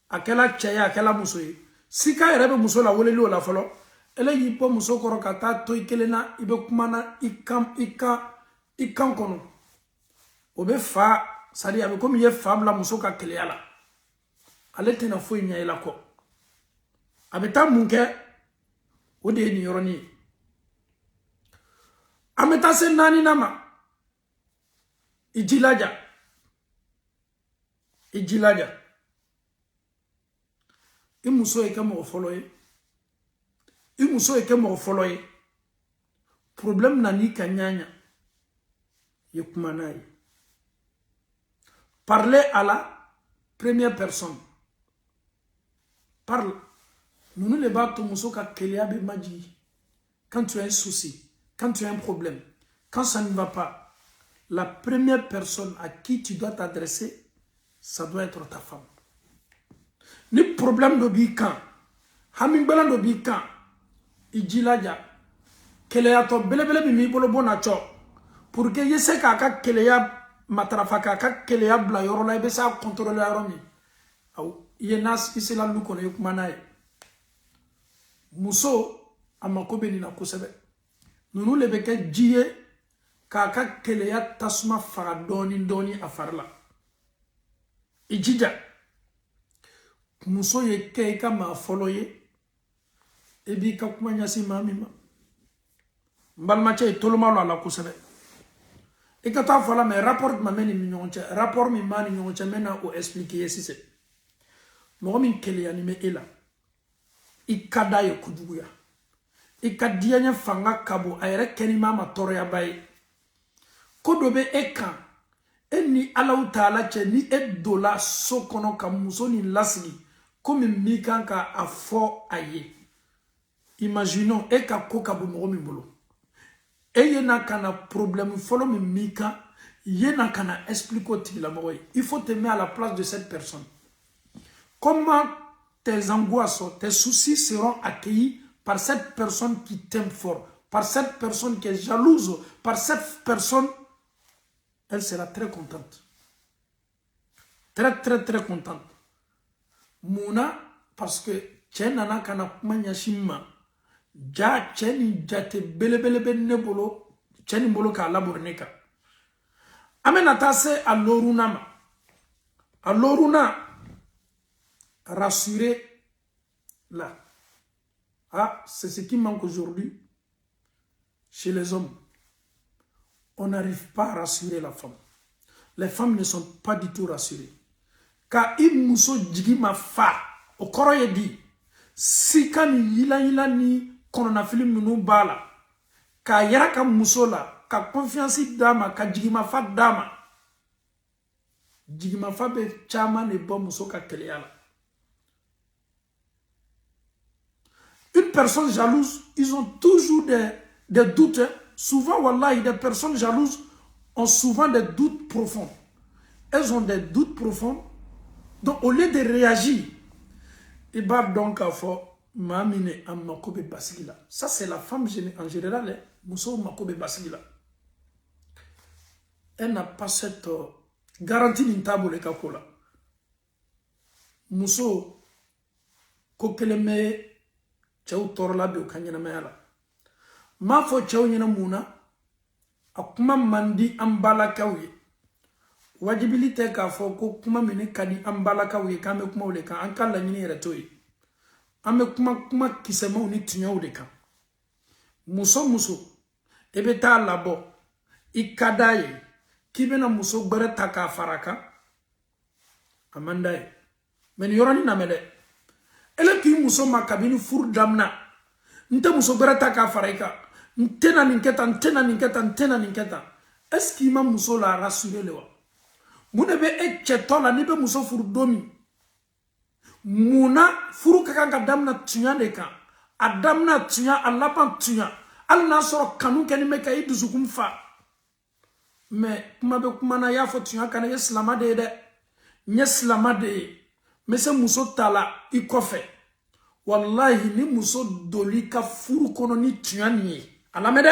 akela chaya akela muso yi. Sika yere be muso la wele li o la folo. Ele yi po muso koro kata to ikelena ibe kumana ikam kono. Obe fa sadi abe comme ye femme la muso ka keleya la ale tena fo nya ila ko abe ta munke o de ni yoroni Ametase nani nama. Ijilaja. Ijilaja. Imuso eke mo foloye. Imuso eke mo foloye. Problème nani kanyanya. Yekumanai. Parlez à la première personne. Parle. Nous ne les battons muso ka kelia be maji. Quand tu as un souci, quand tu as un problème, quand ça ne va pas, la première personne à qui tu dois t'adresser, ça doit être ta femme. Ni problème de bikan, hamingbala de bikan, ijilaja, keleya to belebele mi bolo bona cho, pour que yese kaka keleya matrafa kaka keleya bla yoro la ibe sa contrôler yoro mi. Aw yenas isela lu kono yukmanaye. Muso amakobe ni na kusebe. Nunu lebeke jiye kaka keleya tasma fara doni afarla. Ijija. Muso ye keika ma foloye. Ebi kakumanya si mamima. Mbalmache toloma lo ala kusebe. Ekata fola me rapport ma meni minyonche. Rapport mi mani minyonche mena o expliquer si se. Mo min keleya ni me ela. Ikada ye kuduguya. Ikadianya fanga kabo ayere kenima matore baye. Kodobe ekan eni Allahu Taala che ni edola sokono ka muso ni lasli comme mikan ka afo aye. Imaginons eka koka bo mi bolo. Eye na kana problème folo mi mika yena kana expliquer la moye. Il faut te mettre à la place de cette personne. Comment tes angoisses, tes soucis seront accueillis par cette personne qui t'aime fort, par cette personne qui est jalouse, par cette personne, elle sera très contente. Très, très, très contente. Mouna, parce que tchenana kana manyashima, ja tcheni jate belebelebe nebolo, tcheni bolo ka laborneka. Amenatase à l'orunama. À l'oruna, rassurer là. Ah, c'est ce qui manque aujourd'hui chez les hommes. On n'arrive pas à rassurer la femme. Les femmes ne sont pas du tout rassurées. Car il muso djigi ma fa, au koroye di, si kani yila ni konona film minu bala, ka yara ka muso la, ka confiance dama, ka djigi ma fa dama. Djigi ma fa be chama ne bon muso ka keleyala. Une personne jalouse, ils ont toujours des doutes. Souvent, wallahi, des personnes jalouses ont souvent des doutes profonds. Elles ont des doutes profonds. Donc, au lieu de réagir, ils battent donc à fort, mamine en makobe basigila. Ça, c'est la femme en général. Mousso makobe basigila. Elle n'a pas cette garantie d'intable le kakola. Mousso, kokeleme. Chau torla be ukanyana mayala. Ma fo chau nyana muna. Akuma mandi ambala kawi. Wajibilite ka fo ko kuma mene kadi ambala kawi kame kuma ule ka ankala nyini retoi. Ame kuma kisema uni tunya ule ka. Muso. Ebe ta labo. Ikadaye. Kibena muso gbere taka faraka. Amandaye. Men yorani namele. Elle qui muso makabini fur damna nte muso berata ka fareka ntena ninketa est-ce qu'il m'a muso la rassurer le wa munebe e chetola ni be muso fur domi muna furu kaka damna tunya deka adamna tunya alapan tunya al nasoro kanu keni meka iduzukum fa mais kuma be kuma na ya fo tunya kana yeslama de nyeslama de Mese muso tala ikofe. Wallahi ni muso doli ka furu kono ni tuyani. Alamede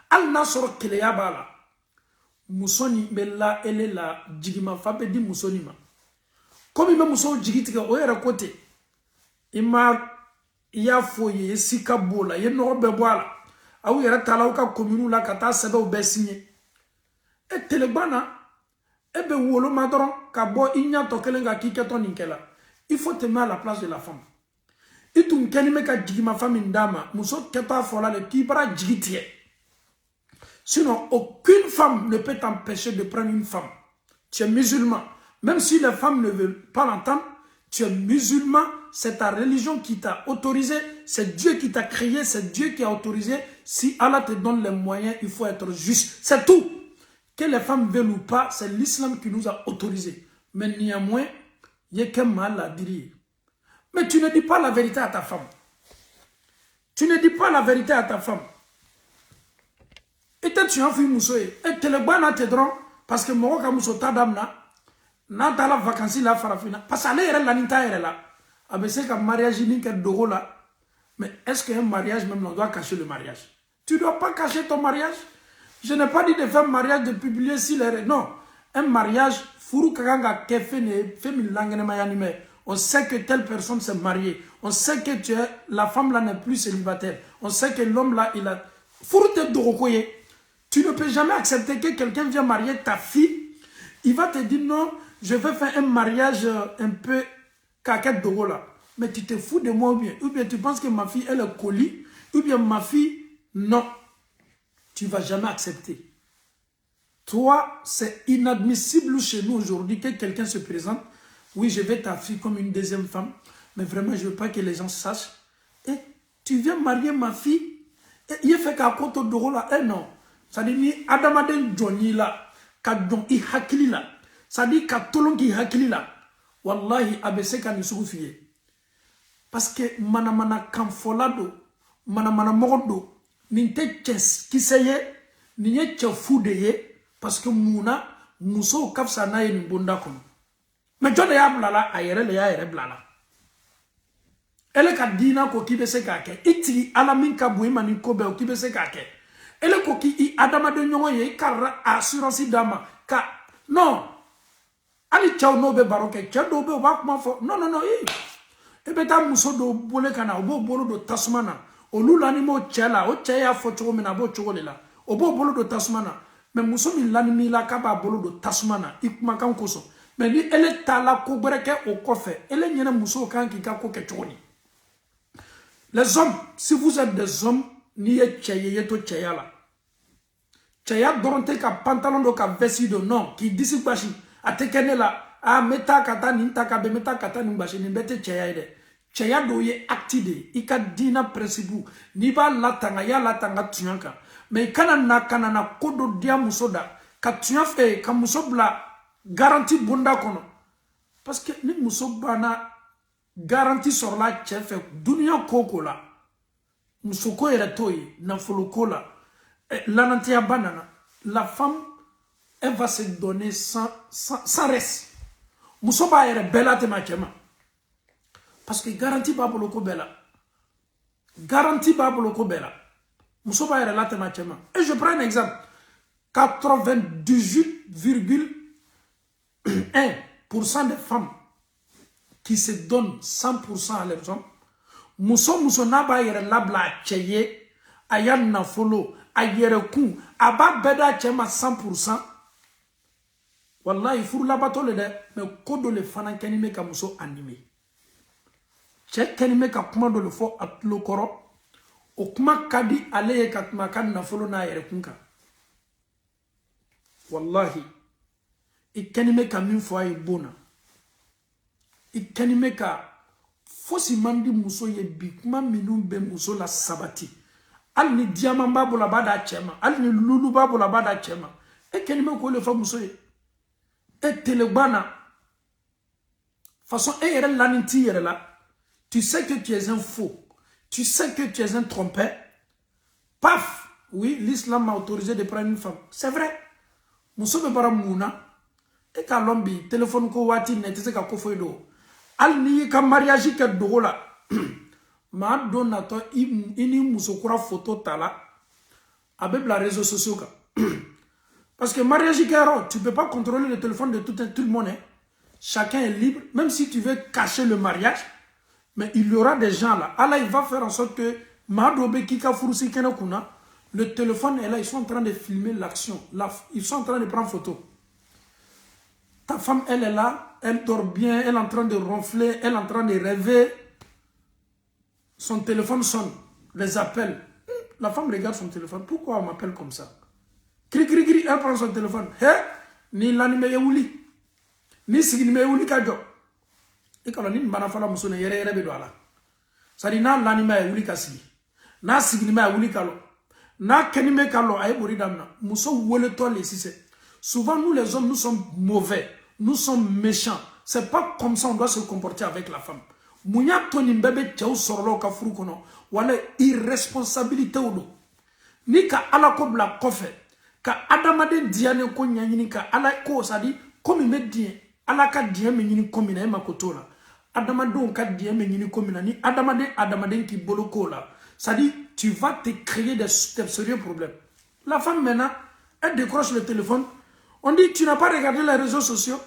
al nasoro keleya bala. Muso ni bella ele la jigima fabe di muso ni ma. Komi me muso jigitiga oyera kote. Ima ya foye sika bola ye no be boala. Awu yera tala uka kominu la kata sebe o besinye. E telebana ebe wolo madron ka bo inya to kelenga kiketo ninkela. Il faut te mettre à la place de la femme. Et tu me ka jigima femme indama, muso keta fola le kibara jigitie. Sinon, aucune femme ne peut t'empêcher de prendre une femme. Tu es musulman. Même si les femmes ne veulent pas l'entendre, tu es musulman, c'est ta religion qui t'a autorisé, c'est Dieu qui t'a créé, c'est Dieu qui a autorisé. Si Allah te donne les moyens, il faut être juste. C'est tout. Que les femmes veulent ou pas, c'est l'islam qui nous a autorisé. Mais néanmoins, il y a qu'un mal à dire. Mais tu ne dis pas la vérité à ta femme. Tu ne dis pas la vérité à ta femme. Et tu as fait mousso et tu le ban à tes drons parce que moi quand mousso ta dame na dans la vacances là farafina parce que elle la nita elle là avec c'est qu'un mariage ni que dogo là. Mais est-ce qu'un mariage même on doit cacher le mariage? Tu dois pas cacher ton mariage. Je n'ai pas dit de faire mariage de publier si les non, un mariage furu kanga kefe ne femi langene mayanime. On sait que telle personne s'est mariée. On sait que la femme là n'est plus célibataire. On sait que l'homme là il a furu te dogokoye. Tu ne peux jamais accepter que quelqu'un vienne marier ta fille. Il va te dire non, je vais faire un mariage un peu caquette dogo là. Mais tu te fous de moi ou bien tu penses que ma fille elle est colis, ou bien ma fille, non. Tu ne vas jamais accepter. Toi, c'est inadmissible chez nous aujourd'hui que quelqu'un se présente. Oui, je vais ta fille comme une deuxième femme, mais vraiment, je ne veux pas que les gens sachent. Et tu viens marier ma fille, et il fait qu'à côté de là, eh non. Ça dit ni Adamaden Johnny là, kadon I hakili là. Ça dit katolon ki hakili là. Wallahi abese kan sufiye. Parce que mana kamfolado, mana mogodo, ni te kiseye, ni ye chafudeye, parce que mouna, muso kafsa na ye ni bonda kono. Mais John ya blala, ayere le ya ere blala. Ele ka dina ko kibese kake, iti alamin kabui mani kobe o kibese kake. Ele ko ki I adama de nyongo ye kara assurance dama ka non ali chaw no be baroke chado be wa kuma fo non e beta muso do bole kana obo bolo do tasmana o lula ni mo chela o cheya fo chogo mina bo chogo lela obo bolo do tasmana mais muso mi lani mi la ka ba bolo do tasmana ikuma kan koso mais ni ele tala ko bereke o kofe ele nyena muso kan ki ka ko ke chogo ni. Les hommes, si vous êtes des hommes ni ye cheye to cheya la Chaya doronte ka pantalon do ka vesti do non qui disi bashi atekene la a meta kata ninta ka be meta kata nimbashi ni bete chaya ide chaya do ye actide ika dina principe ni ba latanga ya latanga tunyanka mais kana na kodo dia musoda ka tunyafe ka musobla garantie bonda kono parce que ni musobana garantie sur la chef dunia koko la musoko ere toyi na fuluko la. Banana, la femme, elle va se donner sans reste. Moussoba est belle te machema. Parce que garantie pas pour le bella. Garantie pas pour le bella. Moussoba est là te machema. Et je prends un exemple. 98,1% des femmes qui se donnent 100% à leurs hommes. Mousso naba est là bla cheye. Ayan na follow. Ayereku, aba beda chema 100%. Wallahi, furu la bato le de, mais kodo le fana kenime ka muso animé. Che kenime ka kuma do le fo at lo koro. O kuma kadi aleye ka kuma kan na folo na ayerekunka. Wallahi, I kenime ka min fo ay bona. I kenime ka fosi mandi muso ye bi kuma minun be muso la sabati. Al ni diamant babu la bada chema, al ni lulu babu la bada chema. Et kenime ko le fa muso ye. Et telebana. Façon et la ninti yere la. Tu sais que tu es un faux. Tu sais que tu es un trompeur. Paf. Oui, l'islam m'a autorisé de prendre une femme. C'est vrai. Muso be bara mouna. Et ka lombi téléphone ko wati ne tese ka ko foido. Al ni ka mariage ke dogo la. Ma donato ini musokura photo tala avec la réseaux sociaux parce que mariage kero tu peux pas contrôler le téléphone de tout le monde hein. Chacun est libre même si tu veux cacher le mariage mais il y aura des gens là Allah il va faire en sorte que ma dobe kika furusi kena kuna le téléphone est là ils sont en train de filmer l'action ils sont en train de prendre photo. Ta femme elle est là elle dort bien elle est en train de ronfler elle est en train de rêver. Son téléphone sonne, les appels. La femme regarde son téléphone. Pourquoi on m'appelle comme ça? Cri, cri, cri, elle prend son téléphone. Ni l'anime yewuli. Ni sigine yewuli kajo. Et quand on dit manafala musone yere bedwala. Ça dit na l'anime yewuli kasigi. Na sigine yewuli kalo. Na kenime kalo aye boridamna. Muso wole to les six. Souvent nous les hommes nous sommes mauvais. Nous sommes méchants. C'est pas comme ça on doit se comporter avec la femme. Mounya toni mbebe tchao sorlo ka furu kono. Wala irresponsabilité odo. Ni ka ala ko bla kofe. Ka adamade diane ko nyanyini ka ala ko sadi komi me dien. Ala ka dien me nyini komi na ema kotola. Adamade ka dien me nyini komi na ni adamade ki bolo kola. Sadi tu vas te créer des sérieux problèmes. La femme maintenant, elle décroche le téléphone. On dit tu n'as pas regardé les réseaux sociaux.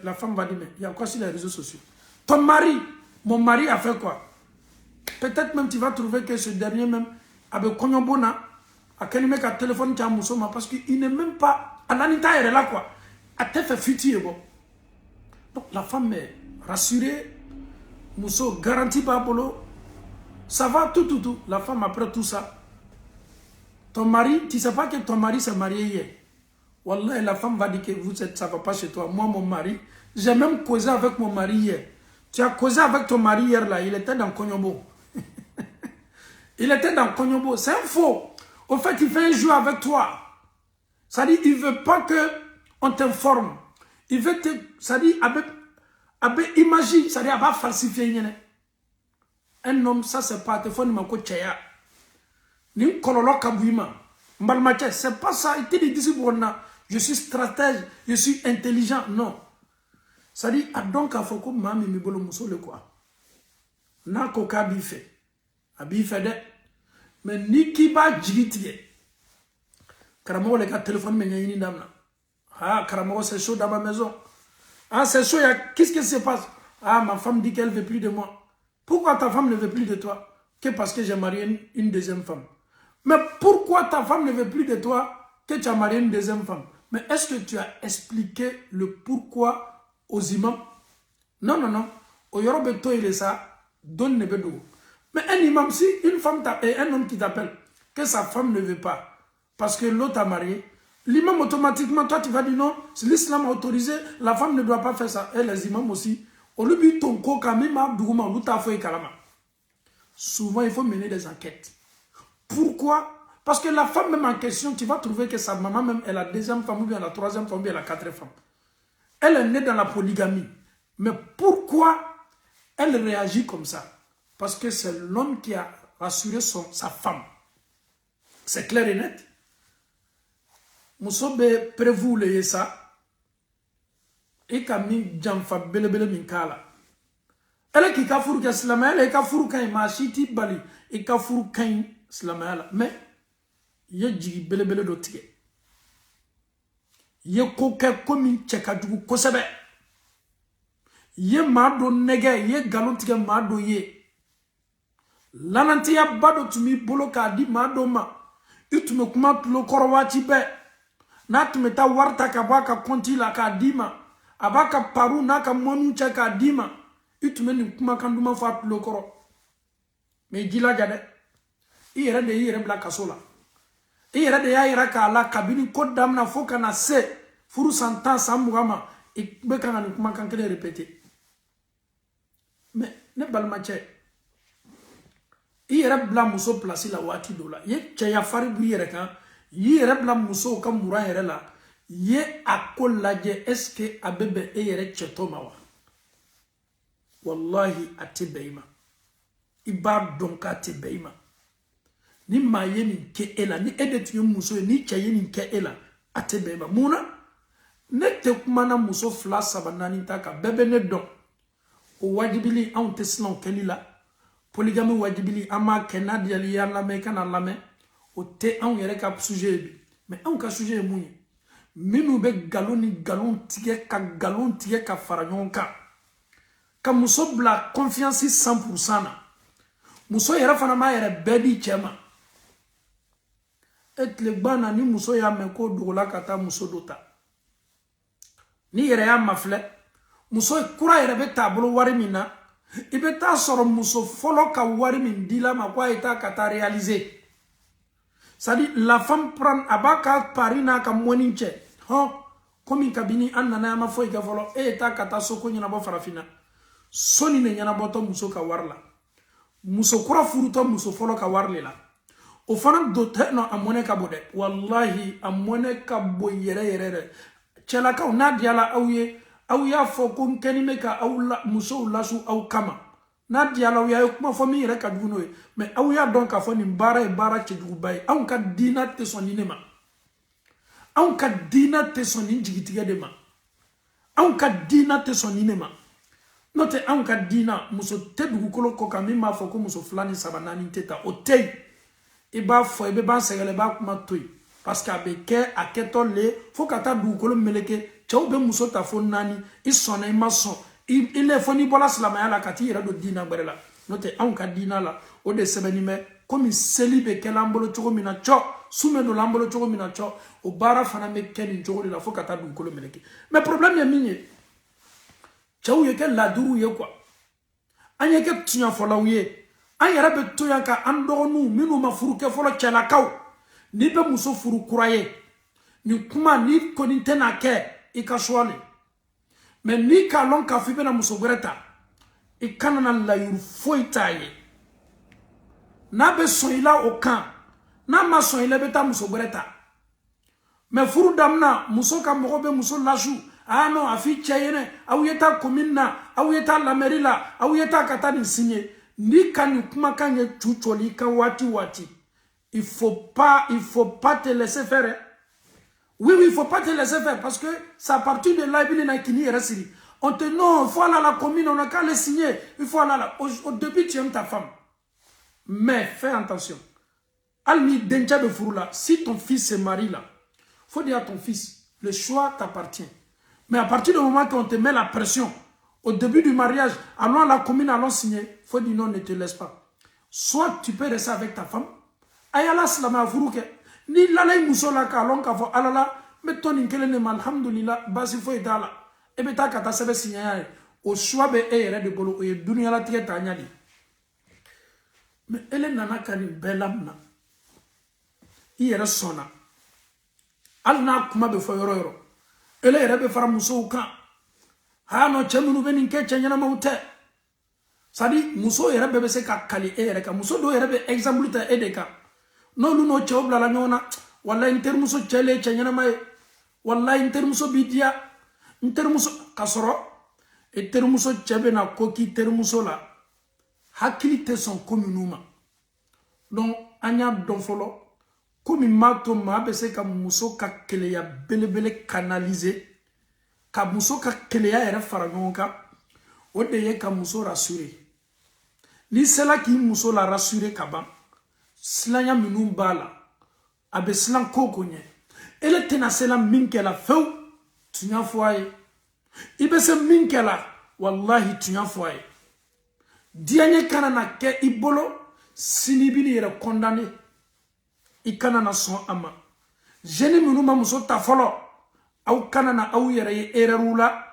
La femme va dire mais il y a quoi sur les réseaux sociaux? Ton mari, mon mari a fait quoi? Peut-être même tu vas trouver que ce dernier même avec Konyobona a qu'elle met un téléphone qui a moussoma parce qu'il n'est même pas à l'anita elle est là quoi. A te fait futur bon. Donc la femme est rassurée, Mousso garantie par Bolo. Ça va tout. La femme après tout ça. Ton mari, tu sais pas que ton mari s'est marié hier. Wallah, la femme va dire que ça va pas chez toi. Moi, mon mari, j'ai même causé avec mon mari hier. Tu as causé avec ton mari hier là, il était dans Konyombo. Il était dans Konyombo. C'est un faux. Au fait, il fait un jeu avec toi. Ça dit, il veut pas que on t'informe. Il veut te, ça dit, imagine, ça dit, il va falsifier. Un homme, ça c'est pas téléphone, il m'a dit, tchaya. Ni kololo kabouima. Mbalmache, c'est pas ça. Il te dit, je suis stratège, je suis intelligent. Non. Ça dit, donc, il faut que mami mi bolo muso le quoi. Na koka bife. Abife de. Mais ni qui ba jigitiye. Karamo le ka téléphone me nyini damna. Ah, Karamo c'est chaud dans ma maison. Ah, c'est chaud, qu'est-ce qui se passe? Ah, ma femme dit qu'elle veut plus de moi. Pourquoi ta femme ne veut plus de toi? Que parce que j'ai marié une deuxième femme. Mais pourquoi ta femme ne veut plus de toi que tu as marié une deuxième femme? Mais est-ce que tu as expliqué le pourquoi aux imams? Non. Au Yorobeto, il est ça. Donne le bédou. Mais un imam, si une femme et un homme qui t'appelle, que sa femme ne veut pas, parce que l'autre a marié, l'imam automatiquement, toi tu vas dire non, si l'islam a autorisé, la femme ne doit pas faire ça. Et les imams aussi. Au lieu ton coca, même Abdougouman, l'outa fait kalama. Souvent, il faut mener des enquêtes. Pourquoi? Parce que la femme même en question, tu vas trouver que sa maman même est la deuxième femme, ou bien la troisième femme, ou bien la quatrième femme. Elle est née dans la polygamie. Mais pourquoi elle réagit comme ça? Parce que c'est l'homme qui a rassuré sa femme. C'est clair et net. Moussobe prévu le ça. Et kami jamfa belebele minkala. Elle qui kafuru ka slama, elle kafuru kan machiti bali, et kafuru kan slama. Mais ye jigi belebele do tige. Ye koke komi cheka dugu kosebe. Ye mado nege, ye galon tige mado ye. Lanantiya bado tumi bolo ka di mado ma. Itume kuma tulo korowati be. Na tume ta warta ka baka konti la ka dima. Abaka paru naka monu cheka dima. Itume ni kuma kanduma fa tulo koro. Me jila jade. Iyere de iyere bla kasola. Iyere de ya ira ka ala kabini kodam na foka na se. Furu santan samugama. Ikbeka na ni kuma kankele répéter. Mais ne balmache. Iyere bla muso place la wati dola. Ye cheya fari bu yere kan. Iyere bla muso ka mura yere la. Ye akolaje eske abebe eyere chetoma wa. Wallahi ate beima. Iba donka ate beima. Ni maye ni ke ela. Ni edet yon muso ni chaye ni ke ela. Ate beima. Muna. Ne te kumana muso fla sabanani taka. Bebe ne don. O wajibili an teslan kelila. Polygamy wajibili ama kenadi yali yan lame kana lame. O te an yere ka sujet bi. Mais an ka sujet mouni. Minu be galon tige ka faranyon ka. Ka muso bla confiance 100% na. Muso yere fana ma yere bedi chema. Et le bana ni muso ya meko dogola kata muso dota. Ni yere ya mafle. Muso kura yere be tablo wari mina. Ibe ta soro muso folo ka wari min dila ma kwa ita kata réaliser. Ça dit, la femme prend abaka parina ka moninche. Comme kabini anana ma foi ka volo e ta kata soko nyana bo farafina. Soni ne nyana boto muso ka warla. Muso kura furuto muso folo ka warle la. O fana dote no amone ka bode. Wallahi amone ka bo yere. Chela ka na diala au ya fo ko nkeni meka au la muso lasu au kama. Na diala au ya kuma fo mi yere ka duno e. Mais au ya donc afo ni bara chedugu bay. Au ka dina te soninema. Au ka dina te sonin jigitiga de ma. Au ka dina te soninema. Note au ka dina muso te dugu kolo ko kami ma fo ko muso flani sabanani teta o tei. Iba fo ebe ban segele ba kuma toy. Parce qu'abeke aketo le fo kata dugu kolo meleke chaw be muso ta fo nani I sona I mason il est foni bola slamaya la kati yera do dina gberela. Note au ka dina la o de sebeni me comme celibe kelambolo chogo mina cho sume do lambolo chogo mina cho o bara fana me keni chogo la fo kata dugu kolo meleke. Mais problème ya minye chaw ye ke la duru ye quoi. Anye ke tunya fola uye. Anye rabe tuya ka andonu minu ma furu ke folo chela kaw. Ni be muso furu kuraye. Ni kuma ni koni tena ke ika shwale. Mais ni ka lon ka fibe na muso greta. Ikana na la yuru foita ye. Na be son ila okan. Na ma son ila beta muso greta. Mais furu damna muso ka mogobe muso lashu. Ah non, afi chayene, au yeta komina, au yeta la merila, au yeta katani signé. Ni kani kuma kanye chucholi ka wati. Il faut pas te laisser faire. Hein? Oui, il faut pas te laisser faire parce que c'est à partir de là il kini resiri. On te non, il faut aller à la commune, on a qu'à le signer. Il faut aller là. Au début tu aimes ta femme. Mais fais attention. Almi denja de furula, si ton fils se marie là, faut dire à ton fils, le choix t'appartient. Mais à partir du moment qu'on te met la pression, au début du mariage, allons à la commune, allons signer, il faut dire non, ne te laisse pas. Soit tu peux rester avec ta femme, ayala slama furuke, ni lalay musola ka allons ka fo alala, mais ton inkele ne malhamdulillah, basi fo idala, ebeta kata sebe signer, au choix be ere de bolo, et dunia la tige tanyadi. Mais elle est nana kani belamna, iyere sona, alna kuma be fo yoro. Elle est rebe fara muso kan. Ha no chemunu benin ke chenyana maute. Sadi muso yere bebe se ka kali e yere ka muso do yere be exemple ta edeka. No lu no chobla la nyona. Wallahi inter muso chele chenyana mai. Wallahi inter muso bidia. Inter muso kasoro. Inter muso chebe na koki ter muso la. Hakili te son komunuma. Donc anya don folo. Comme mato ma bese ka muso ka keleya belebele canaliser ka muso ka keleya era faragonka o de ye ka muso rassurer ni cela qui muso la rassurer kaba slanya minun bala abe slan kokonye ele tena sela minkela few tunya foye ibese minkela wallahi tunya foye dianye kana na ke ibolo sinibini era condamné ikana na son ama jeni minu ma muso ta folo au kana na au yere ererula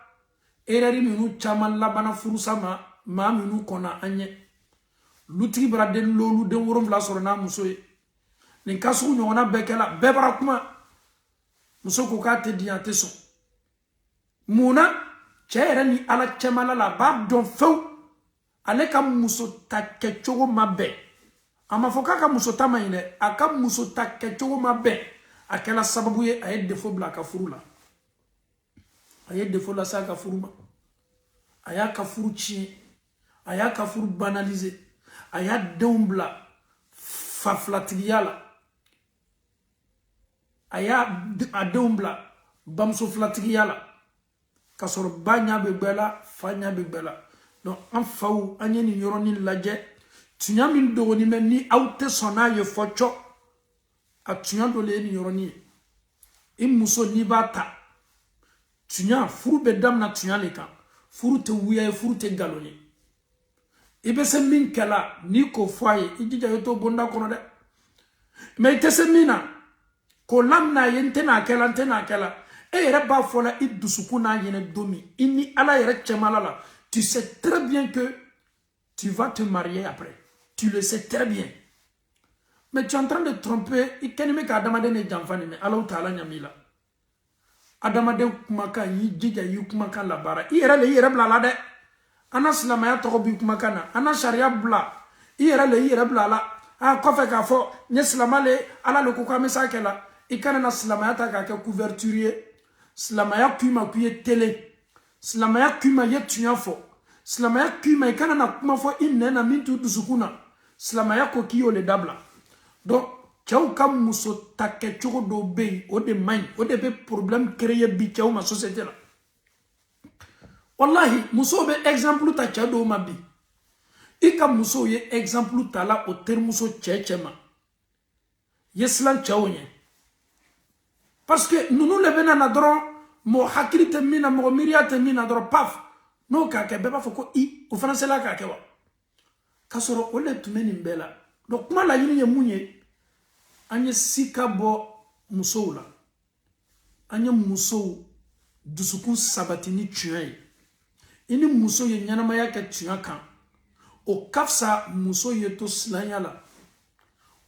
ereri minu chaman labana furusa ma minu kona anye luti brade lolu de worom la sorona muso e ni kasu nyona bekela bebara kuma muso ko ka te diante so muna chere ni ala chamala la ba don few ale ka muso ta kechogo mabe ama foka ka muso tamaine aka muso takechogo mabe akela sababu ye aye defo bla ka furula aye defo la sa ka furuma aya ka furu chi aya ka furu banaliser aya dombla faflatigiyala aya adombla bamso flatigiyala kasoro banya begbela fanya begbela donc en faou anyeni yoroni laje tunya min dogoni men ni awte sona ye focho a tunya do le ni yoroni muso ni bata tunya furu be dam na tunya le kan furu te wuya furu te galoni ibe se min kala ni ko foye ijija yoto bonda kono de mais te se mina ko lamna yente na kala e reba fola idusukuna yene domi inni ala yere chemala la tu sais très bien que tu vas te marier après. Tu le sais très bien. Mais tu es en train de tromper. Il n'y a pas de jamfani mais Allah ta'ala nyamila. Adamade kumaka yi jija yi kumaka la bara. I yɛrɛ le i yɛrɛ bila la dɛ. Ana silamaya tɔgɔ bi kumaka na. Ana sariya bila. I yɛrɛ le i yɛrɛ bila la. Ah kɔfɛ k'a fɔ nye silama le ala le ko k'an bɛ s'a kɛ la. I kana na silamaya ta k'a kɛ couverture ye. Silamaya k'i ma k'i ye télé. Silamaya k'i ma i ye tunya fɔ. Silamaya k'i ma i kana na kuma fɔ i nɛn na min t'u dusukun na. Silamaya ko k'i y'o le dabila. Donc cɛw ka muso ta kɛcogo dɔw bɛ yen o de man ɲi o de bɛ problème créer bi cɛw ma société la wallahi musow bɛ exemple ta cɛ dɔw ma bi i ka musow ye exemple ta la o terimuso cɛ ma ye silan cɛw ɲɛ parce que ninnu le bɛ na dɔrɔn mɔgɔ hakili tɛ min na mɔgɔ miiriya tɛ min na dɔrɔn paf n'o k'a kɛ bɛɛ b'a fɔ ko i o fana sela k'a kɛ wa k'a sɔrɔ o le tun bɛ nin bɛɛ la donc kuma laɲini ye mun ye an ye sika bɔ musow la an ye musow dusukun sabati ni tiɲɛ ye i ni muso ye ɲɛnamaya kɛ tiɲɛ kan o ka fisa muso ye to silanya la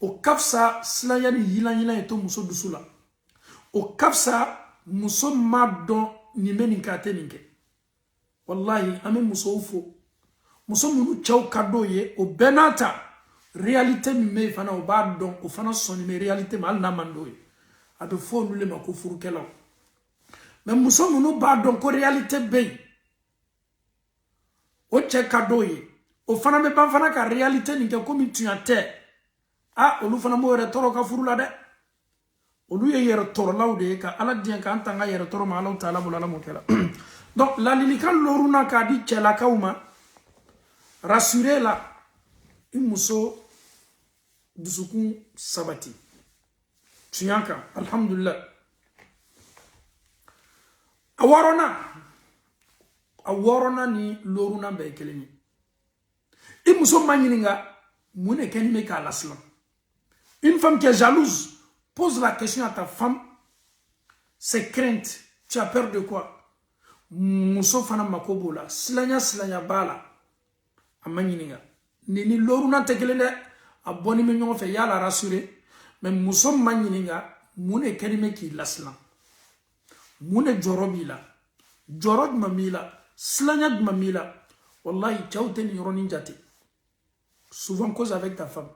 o ka fisa silanya ni yilan ye to muso dusu la o ka fisa muso ma dɔn nin bɛ nin kɛ a tɛ nin kɛ wallahi an bɛ musow fo muso minnu cɛw ka d'o ye o bɛɛ n'a ta réalité min bɛ yen fana o b'a dɔn o fana sɔnni bɛ réalité ma hali n'a man d'o ye a bɛ fɔ olu le ma ko furukɛlaw mais muso minnu b'a dɔn ko réalité bɛ yen o cɛ ka d'o ye o fana bɛ ban fana ka réalité nin kɛ komi tiɲɛ tɛ ah olu fana m'o yɛrɛ tɔɔrɔ ka furu la dɛ olu ye yɛrɛ tɔɔrɔlaw de ye ka ala diɲɛ k'an tanga yɛrɛ tɔɔrɔ ma ala ta'ala bolo ala m'o kɛ la donc ladilikan loruna k'a di cɛlakaw ma rassurer la i muso dusukun sabati tiɲɛ kan alhamdulillah a wɔɔrɔnan ni loruna bɛɛ ye kelen ye i muso ma ɲininka mun de kɛlen bɛ k'a lasilan une femme qui est jalouse pose la question à ta femme ses craintes tu as peur de quoi muso fana mako b'o la silanya b'a la a ma ɲininka ni loruna tɛ kelen dɛ a bɔni bɛ ɲɔgɔn fɛ y'a la rassurer mais muso ma ɲininka mun de kɛlen bɛ k'i lasilan mun de jɔrɔ b'i la jɔrɔ jumɛn b'i la silanya jumɛn b'i la wallahi cɛw tɛ nin yɔrɔnin jate souvent cause avec ta femme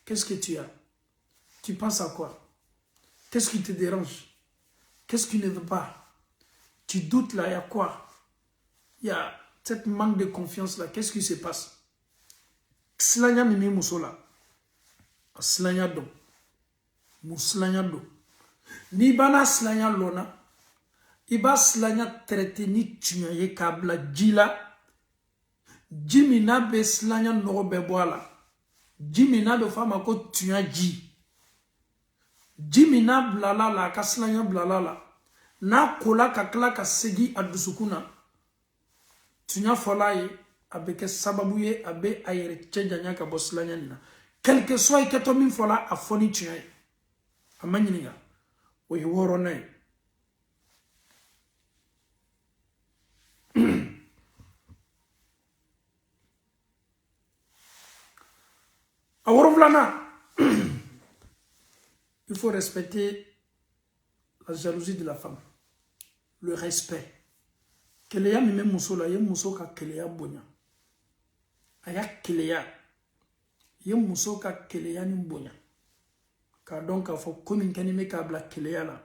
qu'est-ce que tu as tu penses à quoi qu'est-ce qui te dérange qu'est-ce qui ne veut pas tu doutes là il y a quoi il y a cette manque de confiance là qu'est-ce qui se passe silanya mimi muso la silanya do musilanya do ni bana silanya lona iba silanya traité ni tiɲɛ ye k'a bila ji la ji min n'a bɛ silanya nɔgɔ bɛɛ bɔ a la ji min n'a bɛ fɔ a ma ko tiɲɛ ji min n'a bilala la a ka silanya bilala la n'a kola ka tila ka segin a dusukun na tiɲɛ fɔla ye a bɛ kɛ sababu ye a bɛ a yɛrɛ cɛ janya ka bɔ silanya nin na quel que soit i kɛtɔ min fɔla a fɔ ni tiɲɛ ye a ma ɲininka o ye wɔɔrɔnan ye a wolonfilanan il faut respecter la jalousie de la femme le respect keleya min bɛ muso la ye muso ka keleya bonya a y'a keleya ye muso ka keleya ni bonya k'a dɔn k'a fɔ ko min kɛlen bɛ k'a bila keleya la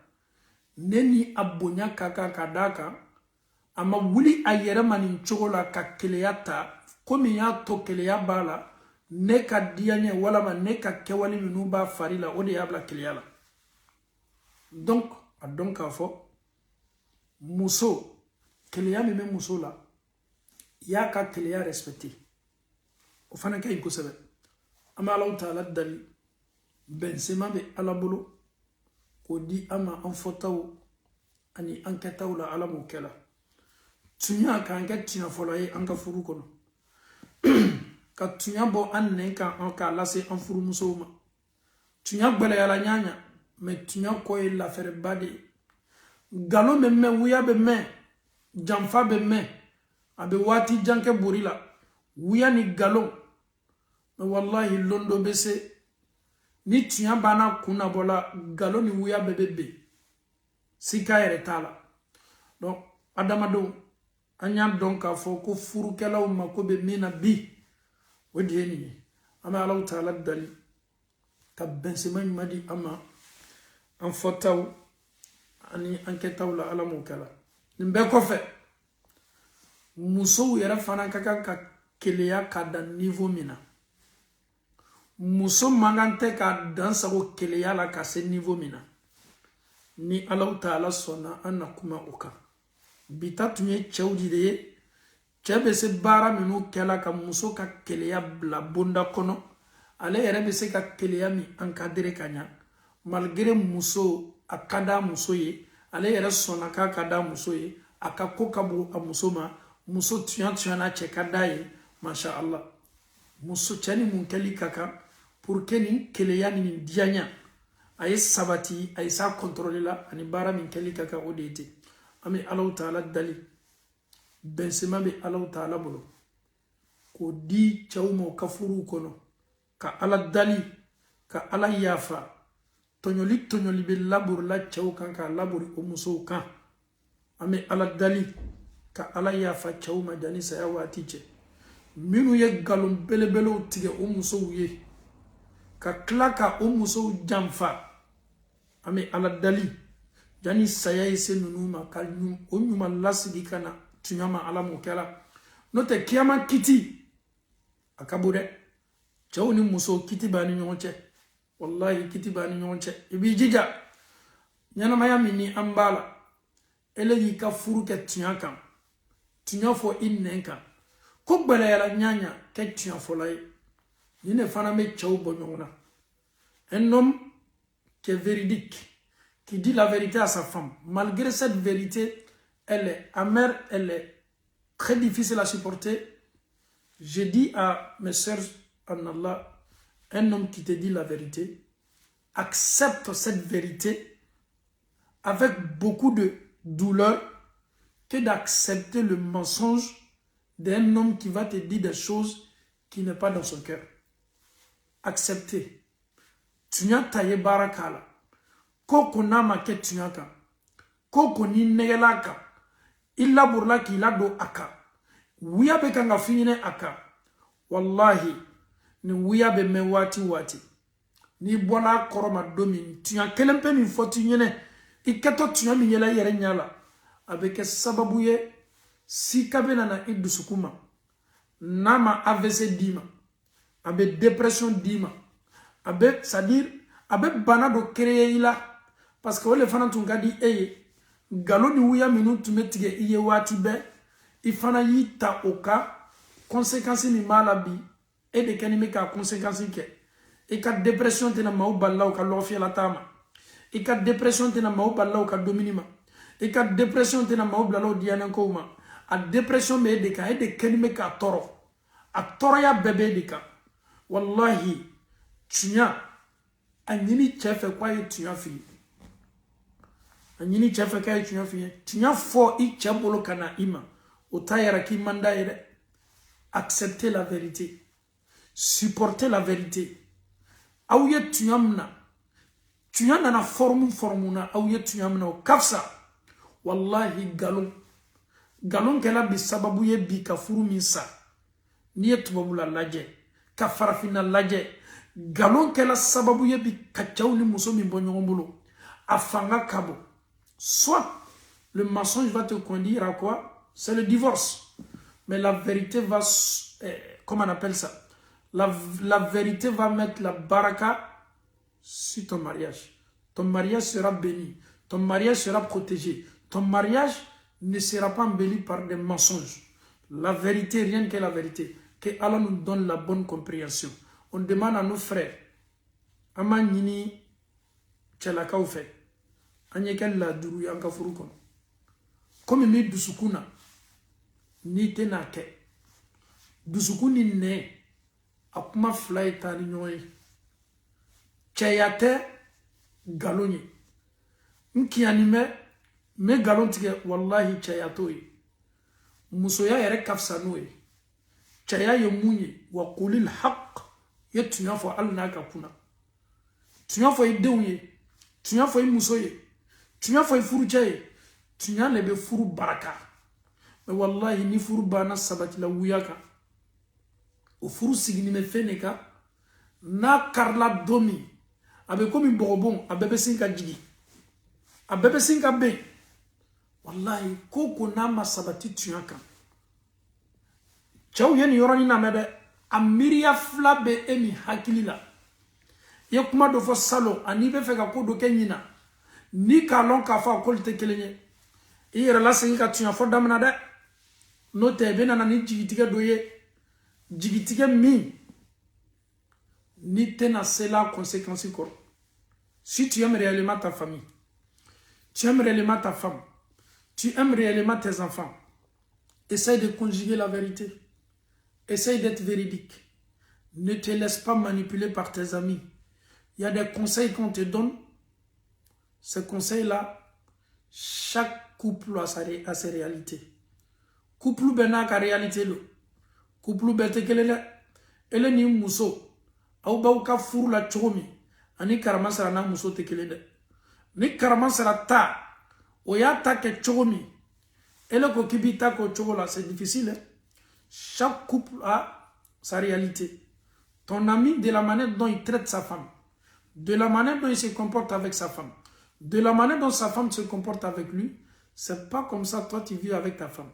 ne ni a bonya ka kan ka d'a kan a ma wuli a yɛrɛ ma nin cogo la ka keleya ta ko min y'a to keleya b'a la ne ka diyaɲɛ walama ne ka kɛwale minnu b'a fari la o de y'a bila keleya la donc a dɔn k'a fɔ muso keleya min bɛ muso la i y'a ka keleya respecter o fana ka ɲi kosɛbɛ an bɛ Alahu Taala dali bɛnsema bɛ Ala bolo k'o di an ma an fɔtaw ani an kɛtaw la Ala m'o kɛ la tunya k'an kɛ tiɲɛ fɔlɔ ye an ka furu kɔnɔ ka tunya bɔ an nɛn kan an k'a lase an furumusow ma tunya gbɛlɛyala ɲaɲa mais tunya kɔ ye lafɛrɛba de ye nkalon bɛ mɛn wuya bɛ mɛn janfa bɛ mɛn a bɛ waati jan kɛ bori la wuya ni nkalon mais wallahi lɔn dɔ bɛ se ni tunya bana kuna bola galon ni wuya bebe sika yere tala donc adamado anya donc afo ko furu kala ma ko be mina bi wodi ni ama Allah taala dali ka bensema madi ama en fotaw ani anketaw la ala mo kala nimbe ko fe muso yere fana ka keleya ka da niveau mina muso mangante ka dansa ko keleya la ka se niveau mina ni Allah taala sona anakuma oka bita tunye chawdi de chebe se bara minu kela ka muso ka keleya bla bonda kono ale yere be se ka keleya mi encadrer kanya malgré muso akada muso ye ale yere sona ka kada muso ye akako kabu a muso ma muso tuyan na chekada ye masha Allah muso chani mun keli kaka pour que ni keleya ni dianya ay sabati ay sa contrôler la ani bara min keli kaka odete ami Allah taala dali bensema be Allah taala bolo ko di chawmo kafuru kono ka ala dali ka ala yafa tonyoli be labur la chaw kan ka laburi o muso kan ami ala dali ka ala yafa chawma dani saya watiche minu ye galon belebelo tige o muso ye ka klaka o muso jamfa ami ala dali jani saya ese nunuma ka o nyuma lasigi kana tunyama ala mokela note kiyama kiti akabude chawni muso kiti bani nyonche wallahi kiti bani nyonche ibi jija nyana maya mini ambala eleyi ka furu ke tunyaka tunya fo innenka ko gbele yala nyanya ke tunya fo lay yine fana me chaw bonyona un homme qui est véridique, qui dit la vérité à sa femme, malgré cette vérité, elle est amère, elle est très difficile à supporter. Je dis à mes sœurs en Allah, un homme qui te dit la vérité, accepte cette vérité avec beaucoup de douleur que d'accepter le mensonge d'un homme qui va te dire des choses qui n'est pas dans son cœur. Acceptez. Tunya taye barakala koko nama ke tunyaka koko ni negelaka illa burla ki lado aka wiya be kanga finyine aka wallahi ni wiya be mewati wati ni bona koroma domin tunya kelempe ni foti nyene ikato tunya mi yela yere nyala abeke sababu ye si kabena na idusukuma nama AVC dima abe dépression dima abe c'est-à-dire abe banado créer ila parce que wole fana tun gadi eye galo ni wuya minu tumetige iye wati be ifana yita oka conséquence ni malabi e de kanime ka conséquence ke e ka dépression tena mau ballaw ka lofi la tama e ka dépression tena mau ballaw ka dominima e ka dépression tena mau ballaw diana ko ma a dépression me de ka e de kanime ka toro a toro ya bebe de ka wallahi tunya anyini chefe kwa ye tunya fi anyini chefe kwa ye tunya fi tunya fo i chambolo kana ima utayara ki manda ire accepter la vérité supporter la vérité au ye tunya mna tunya na formuna au ye tunya mna kafsa wallahi galon kala bi sababu ye bi kafuru minsa niye tubabula laje kafarafina laje galon kela sababu ye bi kachaw ni muso mi bonyongolo afanga kabo soit le mensonge va te conduire à quoi? C'est le divorce, mais la vérité va comment on appelle ça, la vérité va mettre la baraka sur ton mariage sera béni, ton mariage sera protégé, ton mariage ne sera pas embelli par des mensonges. La vérité, rien que la vérité, que Allah nous donne la bonne compréhension. On demande à nos frères, Ama nini chalakaw fe, anyekal la duru yanka furu kono. Comme mi dusukuna, ni tenake. Dusukuni ne, akuma fly tani nyoye. Chayate galonye. Nki anime, me galon tige wallahi chayatoye. Musoya yere kafsanoye. Chaya yemunye, wa kulil haq. Yetunya fo alnaka kuna Tu as fait Deouye, tu as fait Moussoye, tu as fait Fourouchaye, tu as fait Fourou Baraka. Mais wallahi, ni Fourou Bana Sabati la Ouyaka. Au Fourou Signime Feneka, na Karla Domi, avec comme un bonbon, à bébé Sinka Djigi, à bébé Sinka B. Wallahi, Koko Nama Sabati Tuyaka. Tchao yen yorani na mebe, Amiria Flabe Emi Hakilila. Ye kuma do fo salo ani be fe ka ko do kenyina ni ka lon ka fa ko te kelenye e yere la sen ka tuya fo damna de no te be na ni jigitige do ye jigitige mi ni tena c'est la conséquence quoi. Si tu aimes réellement ta famille, tu aimes réellement ta femme, tu aimes réellement tes enfants, essaye de conjuguer la vérité, essaye d'être véridique, ne te laisse pas manipuler par tes amis. Il y a des conseils qu'on te donne. Ces conseils-là, chaque couple a ses réalités. Couple bena ka réalité lo. Couple bete kelele. Ele ni muso. Au ba ka furu la chomi. Ani karama sara na muso te kelele. Ni karama sara ta. Oya ta ke chomi. Ele ko kibita ko chogola, c'est difficile. Hein? Chaque couple a sa réalité. Ton ami, de la manière dont il traite sa femme, de la manière dont il se comporte avec sa femme, de la manière dont sa femme se comporte avec lui, c'est pas comme ça toi tu vis avec ta femme.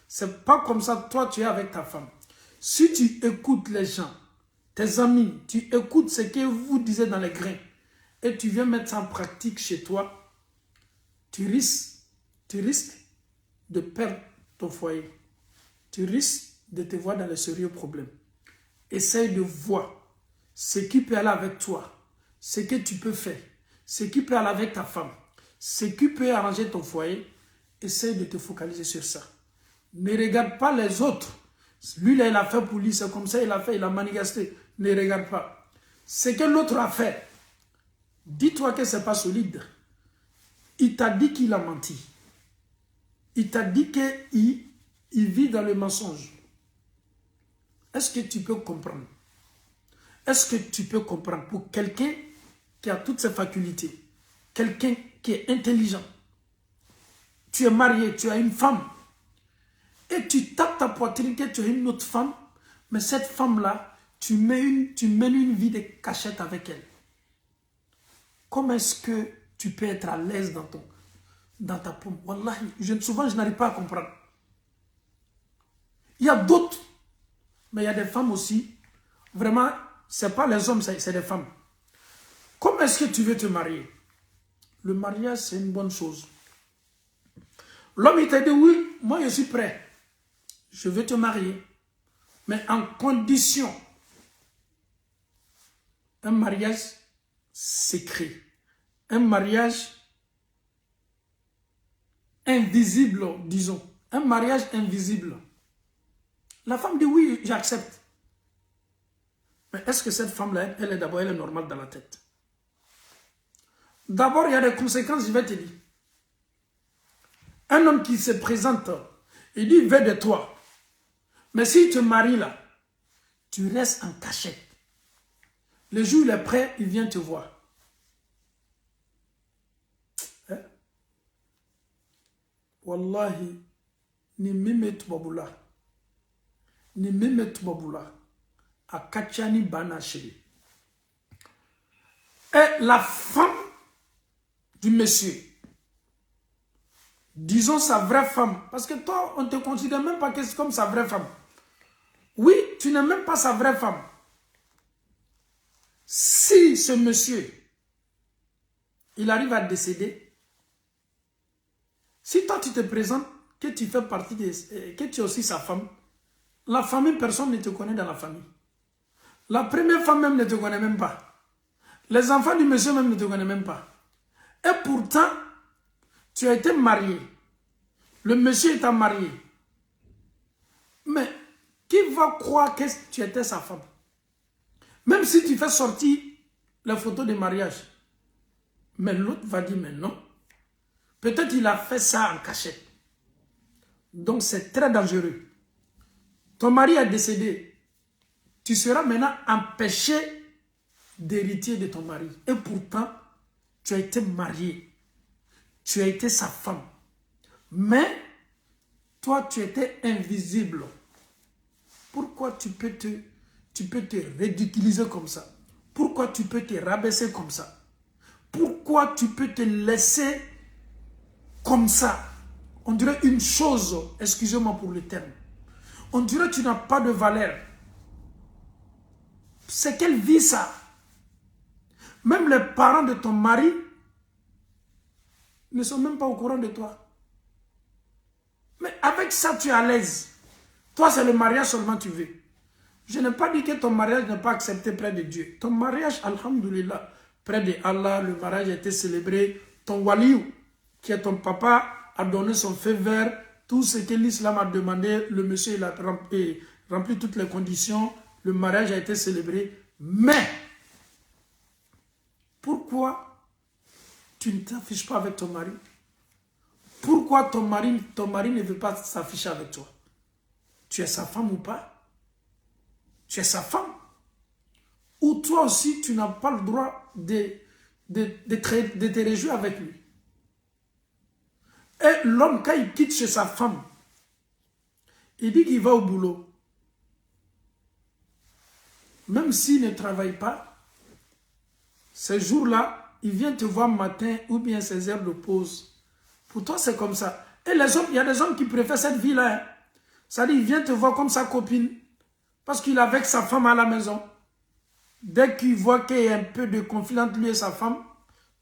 C'est pas comme ça toi tu es avec ta femme. Si tu écoutes les gens, tes amis, tu écoutes ce que vous disiez dans les grains et tu viens mettre ça en pratique chez toi, tu risques de perdre ton foyer. Tu risques de te voir dans les sérieux problèmes. Essaye de voir ce qui peut aller avec toi, ce que tu peux faire, ce qui peut aller avec ta femme, ce qui peut arranger ton foyer. Essaye de te focaliser sur ça. Ne regarde pas les autres. Lui, là, il a fait pour lui, c'est comme ça, il a fait, il a manigasté. Ne regarde pas. Ce que l'autre a fait, dis-toi que ce n'est pas solide. Il t'a dit qu'il a menti. Il t'a dit qu'il vit dans le mensonge. Est-ce que tu peux comprendre? Est-ce que tu peux comprendre pour quelqu'un qui a toutes ses facultés, quelqu'un qui est intelligent, tu es marié, tu as une femme, et tu tapes ta poitrine que tu as une autre femme, mais cette femme-là, tu mènes une vie de cachette avec elle. Comment est-ce que tu peux être à l'aise dans ta paume? Wallahi, souvent je n'arrive pas à comprendre. Il y a d'autres, mais il y a des femmes aussi, vraiment, ce n'est pas les hommes, c'est des femmes. Comment est-ce que tu veux te marier? Le mariage, c'est une bonne chose. L'homme, il t'a dit, oui, moi je suis prêt. Je veux te marier. Mais en condition, un mariage secret. Un mariage invisible, disons. Un mariage invisible. La femme dit, oui, j'accepte. Mais est-ce que cette femme-là, elle est normale dans la tête? D'abord, il y a des conséquences, je vais te dire. Un homme qui se présente, il dit, il veut de toi. Mais s'il te marie là, tu restes en cachette. Le jour où il est prêt, il vient te voir. Hein? Wallahi, ni mime tubabula. Ni mime tubabula. A kachani bana chéri. Et la femme du monsieur, disons sa vraie femme, parce que toi, on ne te considère même pas comme sa vraie femme. Oui, tu n'es même pas sa vraie femme. Si ce monsieur, il arrive à décéder, si toi tu te présentes, que tu fais partie que tu es aussi sa femme, la famille, personne ne te connaît dans la famille. La première femme même ne te connaît même pas. Les enfants du monsieur même ne te connaissent même pas. Et pourtant, tu as été marié. Le monsieur t'a marié. Mais qui va croire que tu étais sa femme? Même si tu fais sortir les photos de mariage. Mais l'autre va dire, mais non. Peut-être il a fait ça en cachette. Donc c'est très dangereux. Ton mari est décédé. Tu seras maintenant empêché d'héritier de ton mari. Et pourtant, tu as été marié. Tu as été sa femme. Mais, toi, tu étais invisible. Pourquoi tu peux te ridiculiser comme ça? Pourquoi tu peux te rabaisser comme ça? Pourquoi tu peux te laisser comme ça? On dirait une chose, excusez-moi pour le terme. On dirait que tu n'as pas de valeur. C'est quelle vie ça? Même les parents de ton mari ne sont même pas au courant de toi. Mais avec ça, tu es à l'aise. Toi, c'est le mariage seulement tu veux. Je n'ai pas dit que ton mariage n'est pas accepté près de Dieu. Ton mariage, alhamdoulilah, près de Allah, le mariage a été célébré. Ton waliou, qui est ton papa, a donné son feu vert. Tout ce que l'islam a demandé, le monsieur il a rempli toutes les conditions. Le mariage a été célébré. Mais, pourquoi tu ne t'affiches pas avec ton mari? Pourquoi ton mari ne veut pas s'afficher avec toi? Tu es sa femme ou pas? Tu es sa femme? Ou toi aussi, tu n'as pas le droit de te réjouir avec lui? Et l'homme, quand il quitte chez sa femme, il dit qu'il va au boulot. Même s'il ne travaille pas, ces jours-là, il vient te voir matin ou bien ses heures de pause. Pour toi, c'est comme ça. Et les hommes, il y a des hommes qui préfèrent cette vie-là. Hein. Ça dit, il vient te voir comme sa copine. Parce qu'il est avec sa femme à la maison. Dès qu'il voit qu'il y a un peu de conflit entre lui et sa femme,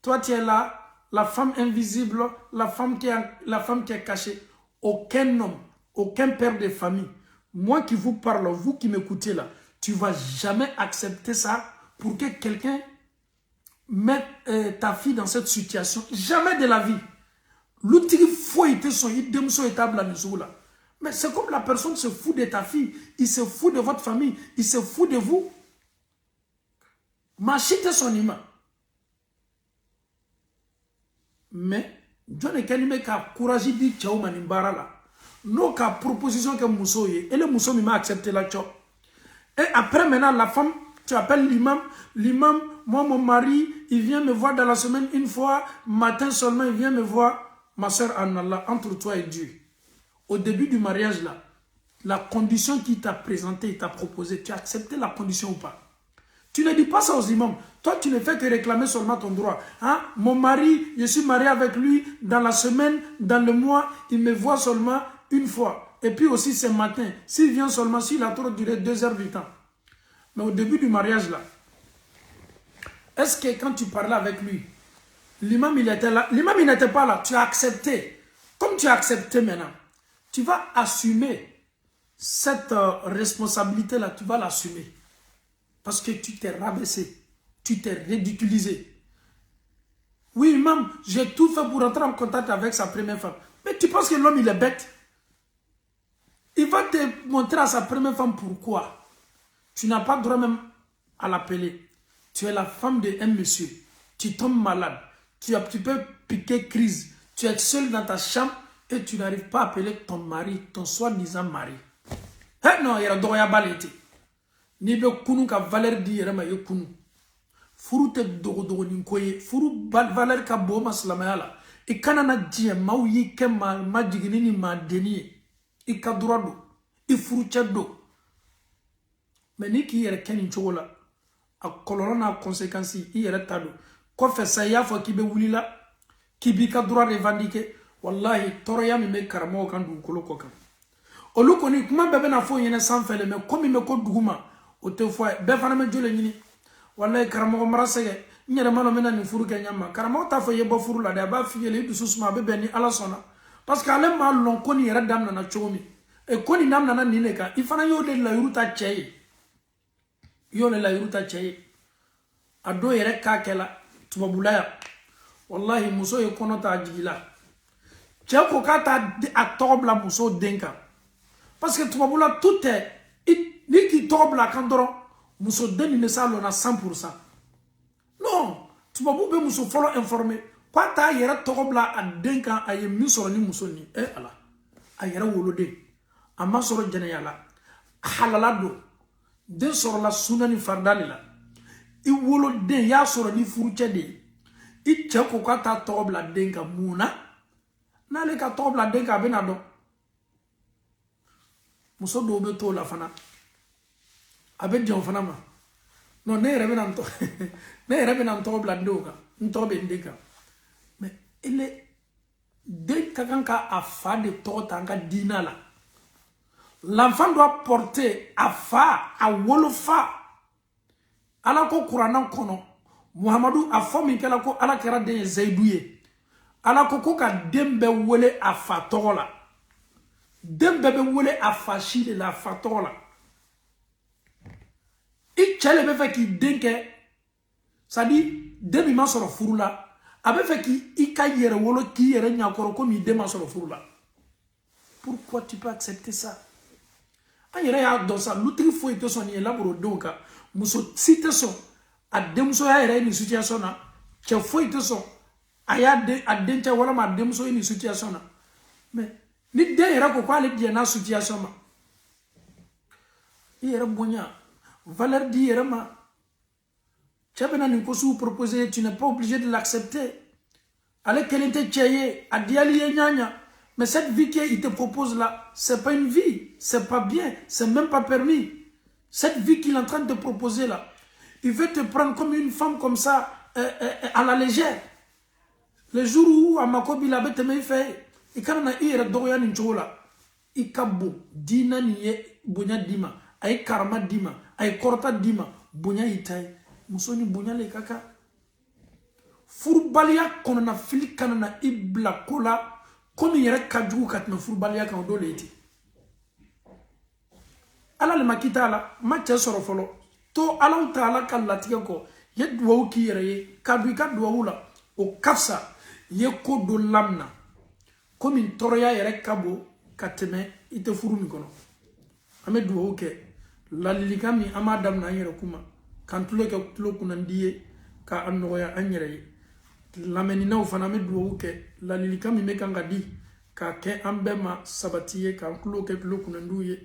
toi, tu es là, la femme invisible, la femme qui est cachée. Aucun homme, aucun père de famille, moi qui vous parle, vous qui m'écoutez là, tu ne vas jamais accepter ça pour que quelqu'un mette ta fille dans cette situation. Jamais de la vie. L'outil faut être son étable là. Mais c'est comme la personne se fout de ta fille, il se fout de votre famille, il se fout de vous. Machite son ima. Mais, John et Kanime ka courage dit tchao manimbara là. Non ka proposition que Mousso y et le Mousso m'a accepté la tchao. Et après maintenant la femme, tu appelles l'imam, moi mon mari, il vient me voir dans la semaine une fois, matin seulement il vient me voir, ma soeur en Allah, entre toi et Dieu. Au début du mariage là, la condition qu'il t'a présentée, il t'a proposé, tu as accepté la condition ou pas? Tu ne dis pas ça aux imams. Toi, tu ne fais que réclamer seulement ton droit. Hein? Mon mari, je suis marié avec lui dans la semaine, dans le mois, il me voit seulement une fois. Et puis aussi ce matin, s'il vient seulement, s'il a trop duré 2 heures du temps. Mais au début du mariage là, est-ce que quand tu parlais avec lui, l'imam il était là, l'imam il n'était pas là, tu as accepté. Comme tu as accepté maintenant, tu vas assumer cette responsabilité là, tu vas l'assumer. Parce que tu t'es rabaissé, tu t'es ridiculisé. Oui, imam, j'ai tout fait pour entrer en contact avec sa première femme. Mais tu penses que l'homme, il est bête? Il va te montrer à sa première femme pourquoi. Tu n'as pas droit même à l'appeler. Tu es la femme d'un monsieur. Tu tombes malade. Tu peux piquer crise. Tu es seul dans ta chambre et tu n'arrives pas à appeler ton mari, ton soi-disant mari. Eh non, il y a droit balete. Ni be kunu ka valeur di yere ma ye kunu furu te dogo ni koye furu valeur ka bo maslamaya la e kana na die maw yi ke ma jigini ni ma deni e ka droit do e furu cha do mais ni ki yere kenin chogola a koloro na conséquence i yere tado ko fe sa ya fo ki be wulila ki bi ka droit revendiquer wallahi toroya mi me karamo kan du koloko kan oluko ni kuma bebe na fo yene sans fele mais comme me ko duguma autrefois, ben fana me jole ñini wallahi karamo mara sege ñere malo mena ni furu ke ñama karamo ta fa yebo furu la da ba fiyele du susuma be ben ni ala sona parce que ale ma lon ko ni yere dam na chomi e ko ni nam na ni ne ka ifana yo de la yuruta cheye yo le la yuruta cheye ado yere ka kela tubabulaya wallahi muso ye kono ta jigila ko ka ta a tobla muso denka parce que tubabula tout est ni qui tombe la kandoro muso deni ne sa lona 100%. Non, tu vas be muso follow informé. Quoi ta yera tobla a denka aye miso ni muso ni ala. Ayera wolode. Ama soro jene yala. Halalado. Den soro la sunani fardali la. I wolo den ya soro ni furuche de. I cheko kwa ta tobla denka muna. Na le ka tobla denka benado. Muso do be to la fana. Abe jon fana ma. Non ne rebe nan to. Ne rebe nan tobla ndoka. Ntobe ndeka. Mais il est dès quelqu'un a fait de tort en dina là. L'enfant doit porter à fa, à wolofa. Ala ko Qur'an kono. Muhammadu a fomi kala ko ala kera de Zaidouye. Ala ko ka dembe wole a fa tola. Dembe be wole a fa shile la fa tola. I chele be fa ki denke. Ça dit demi ma soro furula. Abe fa ki i ka yere wolo ki yere nyakoro comme i dema soro furula. Pourquoi tu peux accepter ça? Ayere ya dans ça l'outil faut être son élaboro donc muso cité son a demso ya yere ni situation na che faut être son aya de adencha wala ma demso ni situation na mais ni de yere ko kwa le die na situation ma yere bonya valeur di yere ma chabena ni ko su proposer tu n'es pas obligé de l'accepter ale kelente cheye adiali nyanya. Mais cette vie qu'il te propose là, c'est pas une vie, c'est pas bien, c'est même pas permis. Cette vie qu'il est en train de te proposer là, il veut te prendre comme une femme comme ça, à la légère. Le jour où à Makobi la bête me fait, et quand on a eu doya ninchola, il kabo, dina niye, bunya dima, ay karma dima, ay korta dima, bunya itay, musoni bunya le kaka. Furbalia konana fili kanana ibla kola. Comme il y a kadjou katna furbalia kan do leti ala le makita la matcha soro folo to ala taala kallatiga ko yedwo ki yere kadu kadwa wula o kafsa ye ko do lamna comme in toroya yere kabo kateme ite furu mi kono ame duwo ke lalikami amadam na yere kuma kan tulo ke tulo kunandiye ka annoya anyere lameni na ufana me duwo ke la lilika mi me kanga di ka ke ambe ma sabatiye ka kulo ke kulo kunanduye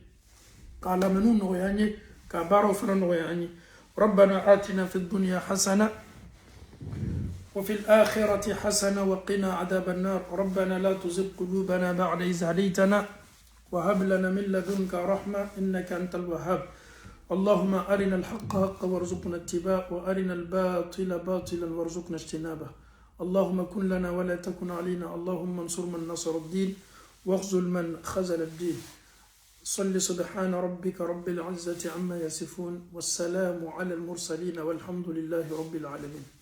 ka lamenu no yanye ka baro fana no yanye ربنا آتنا في الدنيا حسنة وفي الآخرة حسنة وقنا عذاب النار ربنا لا تزغ قلوبنا بعد إذ هديتنا وهب لنا من لدنك رحمة إنك أنت الوهاب اللهم أرنا الحق حقا وارزقنا اتباعه وأرنا الباطل باطلا وارزقنا اجتنابه اللهم كن لنا ولا تكن علينا اللهم انصر من نصر الدين واخذل من خذل الدين صل سبحان ربك رب العزة عما يصفون والسلام على المرسلين والحمد لله رب العالمين.